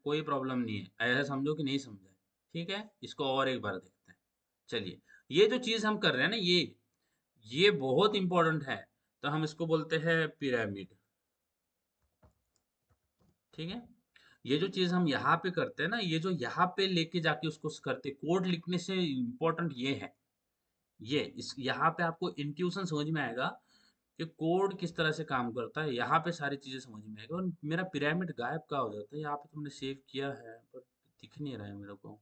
कोई प्रॉब्लम नहीं है, ऐसा समझो कि नहीं समझा है, ठीक है। इसको और एक बार देखते हैं, चलिए, ये जो चीज हम कर रहे हैं ना, ये बहुत इंपॉर्टेंट है, तो हम इसको बोलते हैं पिरामिड, ठीक है। ये जो चीज हम यहाँ पे करते हैं ना, ये जो यहाँ पे लेके जाके उसको करते, कोड लिखने से इम्पोर्टेंट ये है, ये इस यहाँ पे आपको इंट्यूशन समझ में आएगा कि कोड किस तरह से काम करता है, यहाँ पे सारी चीजें समझ में आएगी। और मेरा पिरामिड गायब का हो जाता है, यहाँ पे तुमने सेव किया है पर दिख नहीं रहा है मेरे को,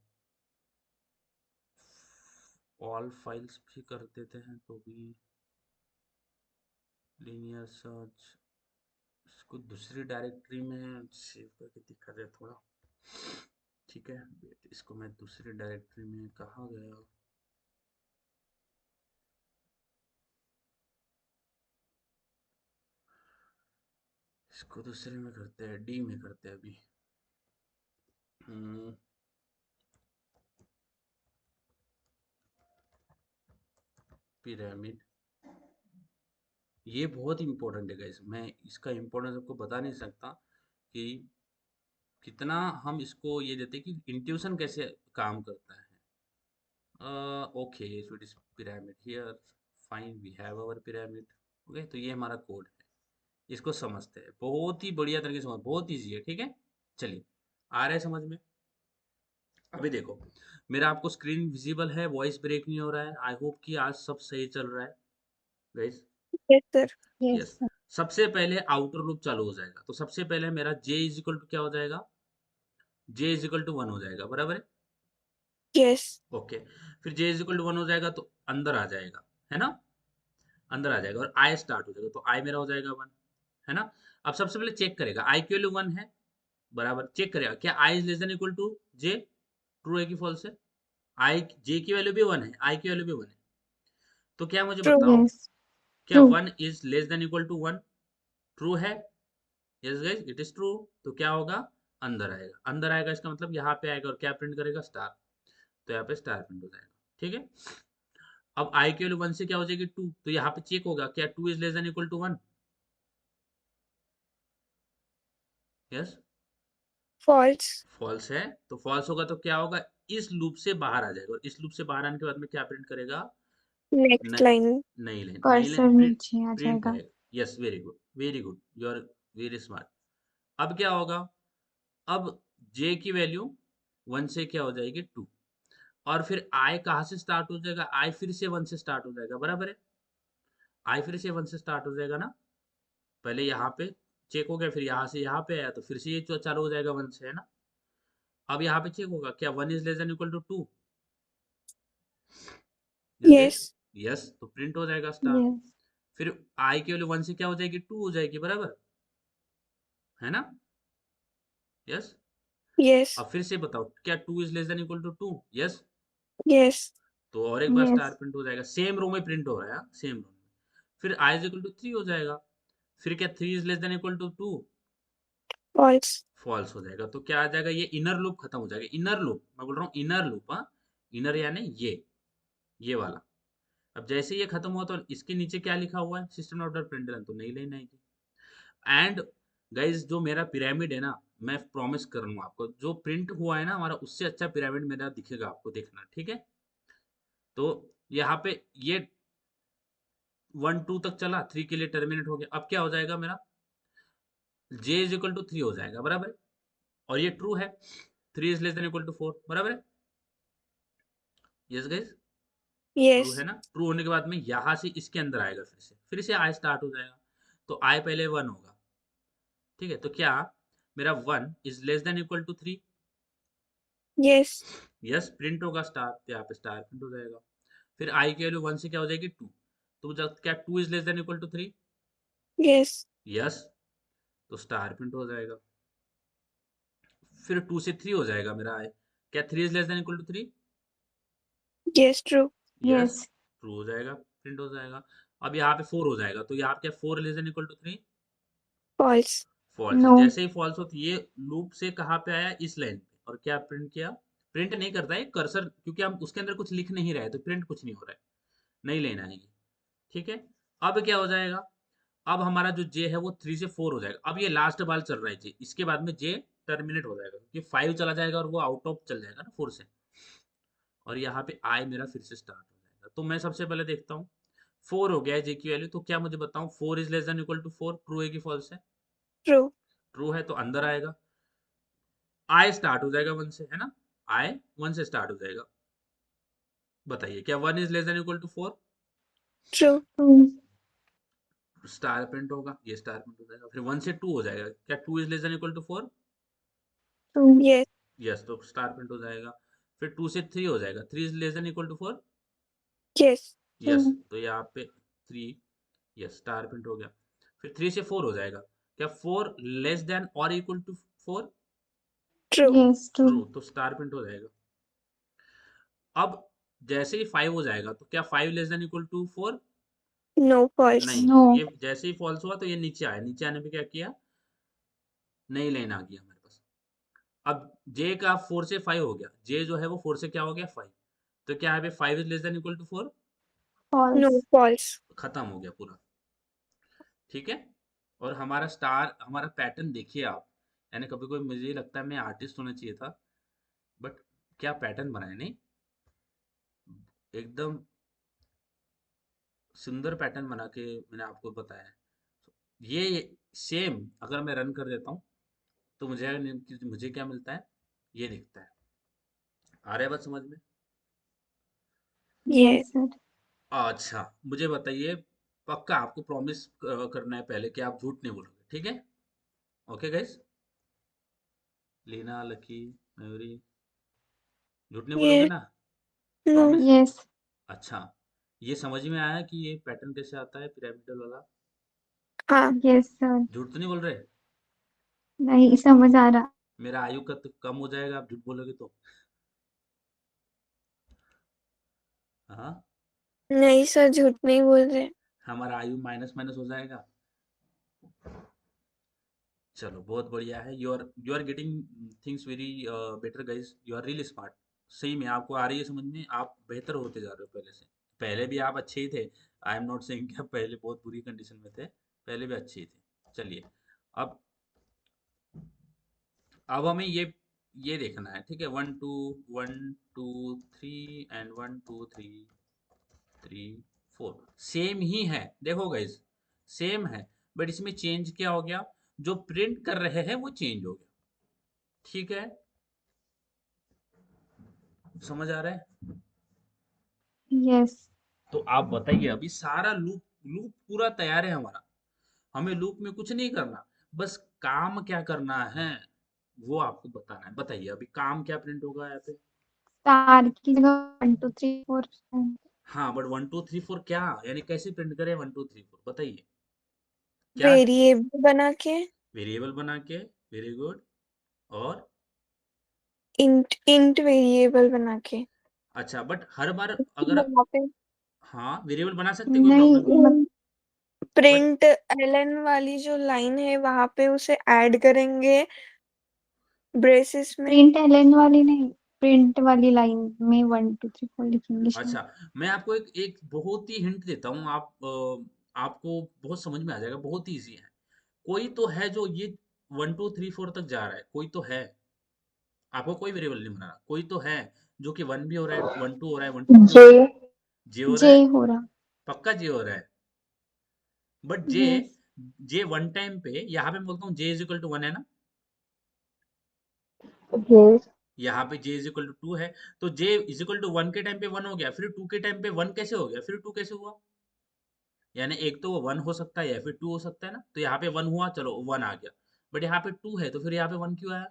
ऑल फाइल्स भी कर देते हैं तो भी, लीनियर सर्च, इसको दूसरी डायरेक्टरी में सेव करके दिखा दे थोड़ा, ठीक है, इसको मैं दूसरी डायरेक्टरी में, कहाँ गया, इसको दूसरे में करते हैं, डी में करते हैं अभी, पिरामिड, ये बहुत इंपॉर्टेंट है गाइस, मैं इसका इंपॉर्टेंस आपको बता नहीं सकता कि कितना हम इसको ये देते हैं कि इंट्यूशन कैसे काम करता है। Okay, so it is pyramid here, fine, we have our pyramid. Okay, तो ये हमारा कोड है, इसको समझते हैं। बहुत ही बढ़िया तरीके से समझ, बहुत ईजी है, ठीक है। चलिए, आ रहा है समझ में। अभी देखो, मेरा आपको स्क्रीन विजिबल है, वॉइस ब्रेक नहीं हो रहा है। आई होप कि आज सब सही चल रहा है guys. Yes sir. Yes, yes, sir. सबसे पहले आउटर लूप चालू हो जाएगा। तो सबसे पहले मेरा j इज इक्वल टू क्या हो जाएगा, j इज इक्वल टू 1 हो जाएगा, बराबर है। यस। ओके, फिर j इज इक्वल टू 1 हो जाएगा तो अंदर आ जाएगा, है ना, अंदर आ जाएगा और i स्टार्ट हो जाएगा, तो i मेरा हो जाएगा 1, है ना। अब सबसे पहले चेक करेगा i की वैल्यू 1 है, बराबर, चेक करेगा क्या i is less than equal to j, true है कि फॉल्स है। i, j की वैल्यू भी 1 है, i की वैल्यू भी 1 है, तो क्या मुझे ट्रू। बताओ, Yes, क्या true. 1 is less than equal to 1, true है। Yes guys, it is true. तो क्या होगा, अंदर आएगा, अंदर आएगा इसका मतलब यहाँ पे आएगा और क्या प्रिंट करेगा, स्टार। तो यहाँ पे स्टार प्रिंट हो जाएगा, ठीक है। अब i की वैल्यू 1 से क्या हो जाएगी 2, तो यहाँ पे चेक होगा क्या 2 is less than equal to 1। Yes, false. False है, तो फॉल्स होगा तो क्या होगा, इस लूप से बाहर आ जाएगा और इस लूप से बाहर आने के बाद में क्या प्रिंट करेगा, नेक्स्ट लाइन। नई लाइन, नई कर्सर लाइन प्रिंट नीचे आ प्रिंट जाएगा. करेगा। Yes, very good, very good, you are very smart. अब क्या होगा, अब j की वैल्यू 1 से क्या हो जाएगी 2, और फिर i कहाँ से स्टार्ट हो जाएगा, i फिर से 1 से स्टार्ट हो जाएगा, बराबर है। i फिर से 1 से स्टार्ट हो जाएगा ना, पहले यहाँ पे चेक हो गया, फिर यहाँ से यहाँ पे आया तो फिर से ये चालू हो जाएगा 1 से, है ना। अब यहाँ पे चेक होगा क्या 1 is less than equal to 2, yes. Yes, तो प्रिंट हो जाएगा स्टार। Yes, फिर i की वैल्यू 1 से क्या हो जाएगी 2 हो जाएगी, बराबर है ना। Yes, yes. अब फिर से बताओ क्या 2 is less than equal to 2, yes. Yes. तो और एक बार स्टार yes, प्रिंट हो जाएगा, सेम रो में प्रिंट हो रहा है, सेम रो में। फिर i इज इक्वल टू 3 हो जाएगा, फिर क्या 3 is less than equal to 2, false. False हो जाएगा। तो क्या आ जाएगा, ये इनर लूप खत्म हो जाएगा। इनर लूप, मैं बोल रहा हूँ इनर लूप, हाँ, इनर यानी ये वाला। अब जैसे ये खत्म हुआ तो इसके नीचे क्या लिखा हुआ है, सिस्टम डॉट डॉट प्रिंटलन, तो नहीं लेना आएगी। एंड गाइज, जो मेरा पिरामिड है ना, मैं प्रॉमिस कर रहा हूँ आपको, जो प्रिंट हुआ है ना हमारा, उससे अच्छा पिरामिड मेरा दिखेगा आपको, देखना, ठीक है। तो यहाँ पे ये 1 2 तक चला, 3 के लिए टर्मिनेट हो गया। अब क्या हो जाएगा मेरा, j इज इक्वल टू 3 हो जाएगा, बराबर है। और ये ट्रू है, 3 is less than equal to 4, बराबर है। Yes guys, true yes. है ना। ट्रू होने के बाद में यहाँ से इसके अंदर आएगा, फिर से आई स्टार्ट हो जाएगा, तो आई पहले 1 होगा, ठीक है। तो क्या मेरा 1 is less than equal to 3, yes. Yes, print होगा स्टार, तो यहाँ पे स्टार प्रिंट हो जाएगा। फिर आई की वैल्यू 1 से क्या हो जाएगी 2, तो जब क्या 2 is less than equal to 3, yes. Yes, तो स्टार प्रिंट हो जाएगा। फिर 2 से 3 हो जाएगा मेरा आई, क्या 3 is less than equal to 3, yes. True. Yes, yes, true हो जाएगा, प्रिंट हो जाएगा। अब यहाँ पे 4 हो जाएगा, तो यहाँ पे क्या 4 less than equal to 3, false. False है। no, जैसे ही फॉल्स होती है, ये लूप से कहाँ पे आया, इस लाइन पे, और क्या प्रिंट किया, प्रिंट नहीं करता है कर्सर, क्योंकि हम उसके अंदर कुछ लिख नहीं रहे तो प्रिंट कुछ नहीं हो रहा है, नहीं लेना है ये, ठीक है। अब क्या हो जाएगा, अब हमारा जो जे है वो 3 से 4 हो जाएगा। अब ये लास्ट बाल चल रहा है जे, इसके बाद में जे टर्मिनेट हो जाएगा, क्योंकि 5 चला जाएगा और वो आउट ऑफ चल जाएगा ना 4 से, और यहाँ पे आई मेरा फिर से स्टार्ट हो जाएगा। तो मैं सबसे पहले देखता हूँ, 4 हो गया है जे की वैल्यू, तो क्या मुझे बताऊँ 4 is less than equal to 4, true है कि फॉल्स है। ट्रू। ट्रू है, तो अंदर आएगा, आई स्टार्ट हो जाएगा 1 से, है ना, आई 1 से स्टार्ट हो जाएगा। बताइए क्या 1 is less than equal to 4, true. true, star print होगा, ये स्टार प्रिंट हो जाएगा। फिर 1 से 2 हो जाएगा, क्या 2 is less than equal to 4, true, yes. Yes, तो स्टार प्रिंट हो जाएगा। फिर 2 से 3 हो जाएगा, 3 is less than equal to 4, yes. Yes, true, तो यहाँ पे 3, यस, स्टार प्रिंट हो गया। फिर 3 से 4 हो जाएगा, क्या 4 लेस देन और equal to 4, true. yes, true, true, तो स्टार प्रिंट हो जाएगा। अब जैसे ही 5 हो जाएगा, तो क्या 5 less than equal to 4, no. False. नहीं, no, तो ये जैसे ही फॉल्स हुआ तो ये नीचे आया, नीचे आने पे क्या किया, नई लाइन आ गई हमारे पास। अब j का 4 से 5 हो गया, j जो है वो 4 से क्या हो गया 5, तो क्या है 5 is less than equal to 4, no. false, false. खत्म हो गया पूरा, ठीक है। और हमारा स्टार, हमारा पैटर्न देखिए आप, यानी कभी कोई मुझे ये लगता है मैं आर्टिस्ट होना चाहिए था, बट क्या पैटर्न बनाए नहीं, एकदम सुंदर पैटर्न बना के मैंने आपको बताया है। ये सेम अगर मैं रन कर देता हूँ तो मुझे क्या मिलता है, ये दिखता है। आ रहा है बात समझ में? ये Yes, sir. अच्छा, मुझे बताइए, पक्का आपको प्रॉमिस करना है पहले कि आप झूठ नहीं बोलोगे, ठीक है? ओके गाइस, लीना, लकी, मयूरी, झूठ नहीं बोलोगे ये ना? No promise? Yes. अच्छा, ये समझ में आया कि ये पैटर्न कैसे आता है पिरामिडल वाला? हाँ Yes, sir. झूठ तो नहीं बोल रहे? नहीं समझ आ रहा. मेरा आयु का तो कम हो जाएगा आप झूठ बोलोगे तो। हाँ, नहीं सर झूठ नहीं बोल रहे। हमारा आयु माइनस माइनस हो जाएगा। चलो बहुत बढ़िया है, you are getting things very better guys, you are really smart. सही में आपको आ रही है समझ में, आप बेहतर होते जा रहे हो पहले से। पहले भी आप अच्छे ही थे, आई एम नॉट सेइंग कि आप पहले बहुत बुरी कंडीशन में थे, पहले भी अच्छे ही थे। चलिए, अब हमें ये देखना है, ठीक है? 1 2 1 2 3 एंड 1 2 3 3 4 सेम ही है, देखो गाइस, सेम है, बट इसमें चेंज क्या हो गया, जो प्रिंट कर रहे हैं वो चेंज हो गया, ठीक है? समझ आ रहा है? Yes. तो आप बताइए, अभी सारा लूप लूप पूरा तैयार है हमारा, हमें लूप में कुछ नहीं करना, बस काम क्या करना है वो आपको बताना है। बताइए अभी काम क्या प्रिंट होगा यहाँ पे? Star की जगह 1 2 3 4. हाँ, बट 1 2 3 4 क्या, यानी कैसे प्रिंट करें 1 2 3 4, बताइए क्या? वेरिएबल बना के, वेरिएबल बना के, वेरी गुड। और इंट वेरिएबल बना के अच्छा, बट हर बार अगर, वहाँ पे हाँ वेरिएबल बना सकते, कोई नहीं प्रॉब्लम नहीं है, बट प्रिंट एलन वाली जो लाइन है वहां पे उसे ऐड करेंगे ब्रेसेस में। प्रिंट एलन वाली नहीं, प्रिंट वाली लाइन में 1 2 3 4 लिखेंगे शायद. अच्छा, मैं आपको एक एक बहुत ही हिंट देता हूँ, आपको बहुत समझ में आ जाएगा, बहुत ही ईजी है। कोई तो है जो ये 1 2 3 4 तक जा रहा है, कोई तो है, आपको कोई वेरिएबल नहीं बनाना, कोई तो है जो कि 1 भी हो रहा है, 1 2 हो रहा है, 1 2 3 हो रहा है। J. जे हो रहा जे है, हो रहा. पक्का जे हो रहा है, but J Yes. J one time पे यहाँ पे मैं बोलता हूँ जे इज इक्वल टू 1 है ना, Yes. यहाँ पे जे इज इक्वल टू 2 है, तो जे इज इक्वल टू 1 के टाइम पे 1 हो गया, फिर 2 के टाइम पे 1 कैसे हो गया, फिर 2 कैसे हुआ? यानी एक तो वो 1 हो सकता है या फिर 2 हो सकता है ना, तो यहाँ पे 1 हुआ, चलो 1 आ गया, बट यहाँ पे 2 है तो फिर यहाँ पे 1 क्यों आया?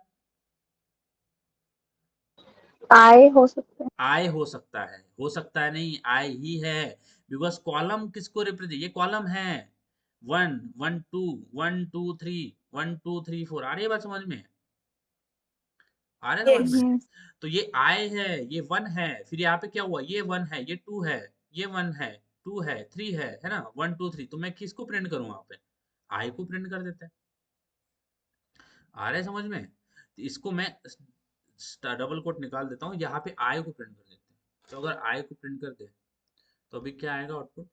I हो सकता है. आई हो सकता है नहीं, आई ही है, बिकॉज कॉलम किसको रिप्रेजेंट, ये कॉलम है, 1 1 2 1 2 3 1 2 3 4, आ रही है बात समझ में? आ रहा है समझ यस में? Yes. तो ये आई है, ये 1 है, फिर यहाँ पे क्या हुआ, ये 1 है, ये 2 है, ये 1 है, 2 है, 3 है ना, 1 2 3, तो मैं किसको प्रिंट करूँ वहां पे? आई को प्रिंट कर देता है। आ रहा है समझ में? तो इसको मैं डबल कोट निकाल देता हूँ, यहाँ पे आई को प्रिंट कर देते हैं, तो अगर आई को प्रिंट कर दे तो अभी क्या आएगा आउटपुट?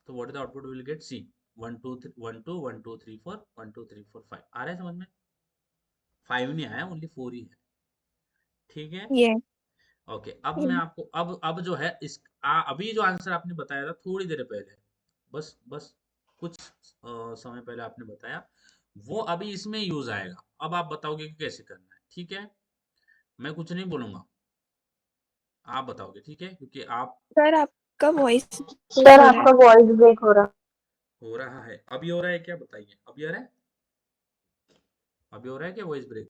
तो what is the output will get, C 1 2 1 2 1 2 3 4 1 2 3 4 5, आ रहा है समझ में? 5 नहीं आया, ओनली 4 ही है, ठीक है? यस ओके, अब मैं आपको अब जो है अभी जो आंसर आपने बताया था थोड़ी देर पहले, बस बस कुछ समय पहले आपने बताया, वो अभी इसमें यूज आएगा। अब आप बताओगे कि कैसे करना है, ठीक है? मैं कुछ नहीं बोलूंगा, आप बताओगे, ठीक है? क्योंकि आप, सर आपका वॉइस सर ब्रेक हो रहा आपका है। वॉइस ब्रेक हो रहा. हो रहा है, अभी हो रहा है क्या, बताइए, अभी आ रहा है? अभी हो रहा है क्या voice break,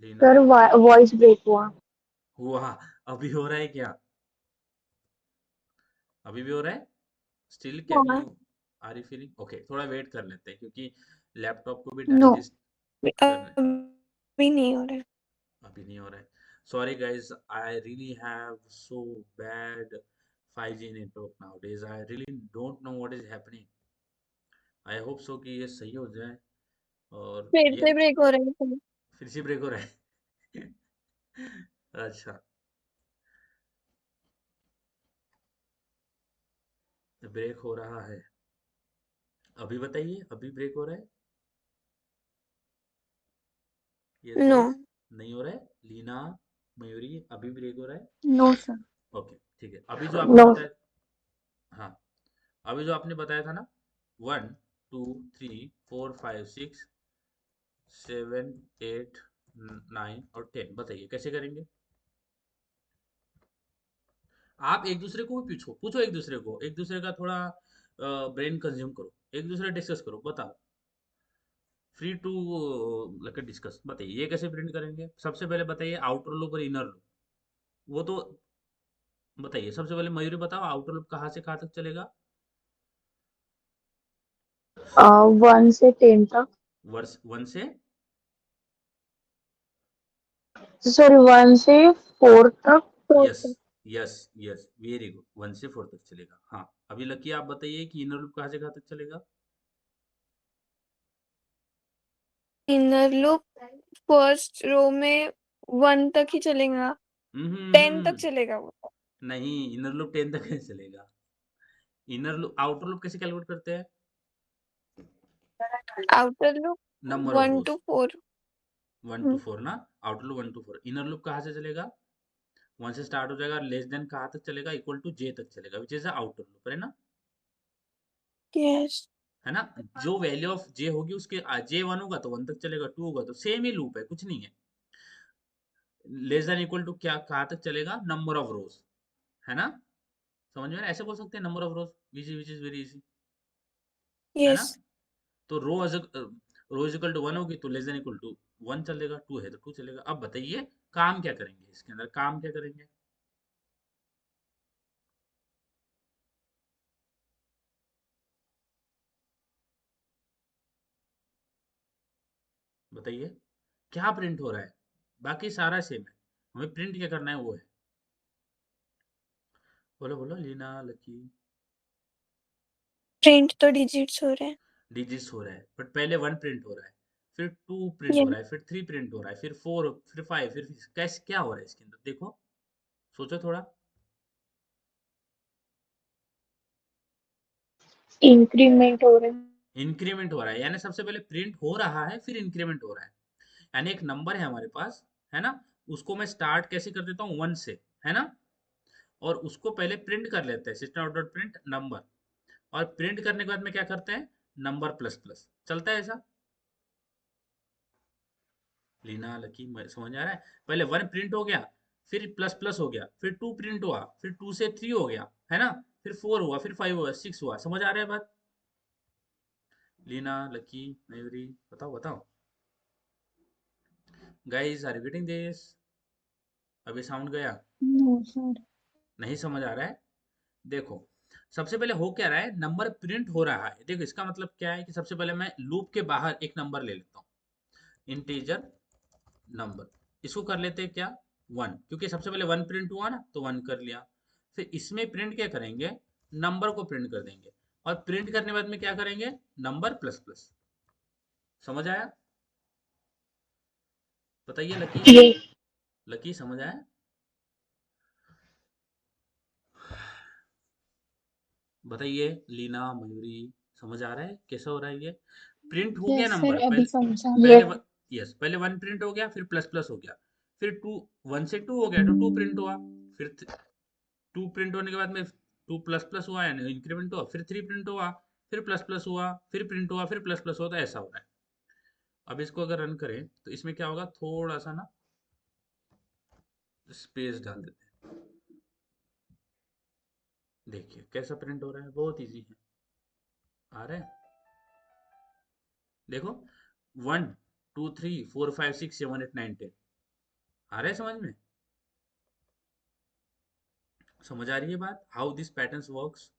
Leena? Sir voice break हुआ. हुआ, अभी हो रहा है क्या? अभी भी हो रहा है स्टिल, कैन हाँ you, are you feeling okay? थोड़ा वेट कर लेते हैं क्योंकि लैपटॉप को भी No. डाइजेस्ट करना है। अभी नहीं हो रहा है। अभी नहीं हो रहा है, sorry guys, I really have so bad 5G network nowadays, I really don't know what is happening, I hope so कि ये सही हो जाए। और फिर ये से ब्रेक हो रहा है सर। फिर से ब्रेक हो रहा है अच्छा, ब्रेक हो रहा है, अभी बताइए, अभी ब्रेक हो रहा है? यस नो गाइस, नहीं हो रहा है। लीना, मयूरी, अभी ब्रेक हो रहा है। No sir. ओके ठीक है, अभी जो आपने No. बताया, हाँ अभी जो आपने बताया था ना, 1 2 3 4 5 6 7 8 9 और 10, बताइए कैसे करेंगे। आप एक दूसरे को भी पूछो पूछो, एक दूसरे को, एक दूसरे का थोड़ा ब्रेन कंज्यूम करो, एक दूसरे डिस्कस करो, बताओ। फ्री टू लेकर डिस्कस, बताइए ये कैसे प्रिंट करेंगे। सबसे पहले बताइए आउटर लूप और इनर लूप, वो तो बताइए। सबसे पहले मयूरी बताओ, आउटर लूप कहाँ से कहाँ तक चलेगा। 1 से 10 तक. वर्स 1 से, Sorry, 1 से 4 तक. Yes yes yes, very good, 1 से 4 तक चलेगा। हाँ अभी लकी आप बताइए कि इनर लूप कहाँ से कहाँ तक चलेगा। इनर लूप फर्स्ट रो में 1 तक ही चलेगा, 10 तक हम्म, चलेगा वो। नहीं इनर लूप 10 तक नहीं चलेगा। इनर लूप, आउटर लूप कैसे कैलकुलेट करते हैं। Outer loop number of 1 rows, to 4। 1 to 4 ना। Outer loop 1 to 4, inner loop कहाँ से चलेगा, 1 से स्टार्ट हो जाएगा, लेस देन कहाँ तक चलेगा, इक्वल टू जे तक चलेगा, विच इज आउटर लूप, है ना। यस है ना, जो वैल्यू ऑफ जे होगी उसके, जे 1 होगा तो 1 तक चलेगा, 2 होगा तो सेम ही लूप है, कुछ नहीं है। लेस देन इक्वल टू क्या कहाँ तक चलेगा, नंबर ऑफ रोज, है ना। समझ में आ रहा है? ऐसे बोल सकते हैं number of rose, which is very easy, है ना। यस तो रो इज इक्वल टू 1 होगी तो लेस देन इक्वल टू 1 चलेगा, 2 है तो 2 चलेगा। अब बताइए काम क्या करेंगे, इसके अंदर काम क्या करेंगे। बताइए क्या प्रिंट हो रहा है, बाकी सारा सेम है, हमें प्रिंट क्या करना है वो है। बोलो बोलो लीना, लकी। प्रिंट तो डिजिट्स हो रहे हैं। डिजिट्स हो रहा है, बट पहले 1 प्रिंट हो रहा है, फिर 2 प्रिंट हो ये रहा है, फिर 3 प्रिंट हो रहा है, फिर 4, फिर 5, फिर कैसे क्या हो रहा है इसके अंदर, देखो सोचो थोड़ा। इंक्रीमेंट हो रहे हैं. इंक्रीमेंट हो रहा है, यानी सबसे पहले प्रिंट हो रहा है फिर इंक्रीमेंट हो रहा है। यानी एक नंबर है हमारे पास, है ना, उसको मैं स्टार्ट कैसे कर देता हूँ 1 से, है ना, और उसको पहले प्रिंट कर लेते हैं, सिस्टम डॉट प्रिंट नंबर, और प्रिंट करने के बाद में क्या करते हैं, नंबर प्लस प्लस, चलता है ऐसा। लीना, लकी, समझ आ रहा है। पहले 1 प्रिंट हो गया, फिर प्लस प्लस हो गया, फिर 2 प्रिंट हुआ, फिर 2 से 3 हो गया, है ना, फिर 4 हुआ, फिर 5 हुआ, 6 हुआ, समझ आ रहा है बात। लीना, लकी, मयूरी, बताओ बताओ, गाइस आर गेटिंग दिस। अभी साउंड गया, नो सर। नहीं समझ आ रहा है। देखो सबसे पहले हो क्या रहा है, नंबर प्रिंट हो रहा है। देखो इसका मतलब क्या है कि सबसे पहले मैं लूप के बाहर एक नंबर ले लेता हूँ, इंटीजर नंबर, इसको कर लेते हैं क्या 1, क्योंकि सबसे पहले 1 प्रिंट हुआ ना तो 1 कर लिया। फिर इसमें प्रिंट क्या करेंगे, नंबर को प्रिंट कर देंगे, और प्रिंट करने बाद में क्या करेंगे, नंबर प्लस प्लस। समझ आया, बताइए लकी, ये लकी समझ आया। बताइए लीना, मयूरी, समझ आ रहा है कैसा हो रहा है ये। प्रिंट हो गया यस सर, नंबर अभी पहले, समझा। ये यस पहले 1 प्रिंट हो गया, फिर प्लस प्लस हो गया, फिर 2, 1 से 2 हो गया तो 2 प्रिंट हुआ, फिर 2 प्रिंट होने के बाद में 2 प्लस प्लस हुआ, यानी इंक्रीमेंट हुआ, फिर 3 प्रिंट हुआ, फिर प्लस प्लस हुआ, फिर प्रिंट हुआ, फिर प्लस प्लस हुआ, तो ऐसा हो रहा है। अब इसको अगर रन करें तो इसमें क्या होगा, थोड़ा सा ना स्पेस डाल देते हैं, देखिए कैसा प्रिंट हो रहा है, बहुत इजी है, आ रहा है। देखो 1 2 3 4 5 6 7 8 9 10, आ रहा है समझ में, समझ आ रही है बात, हाउ दिस पैटर्न्स वर्क्स।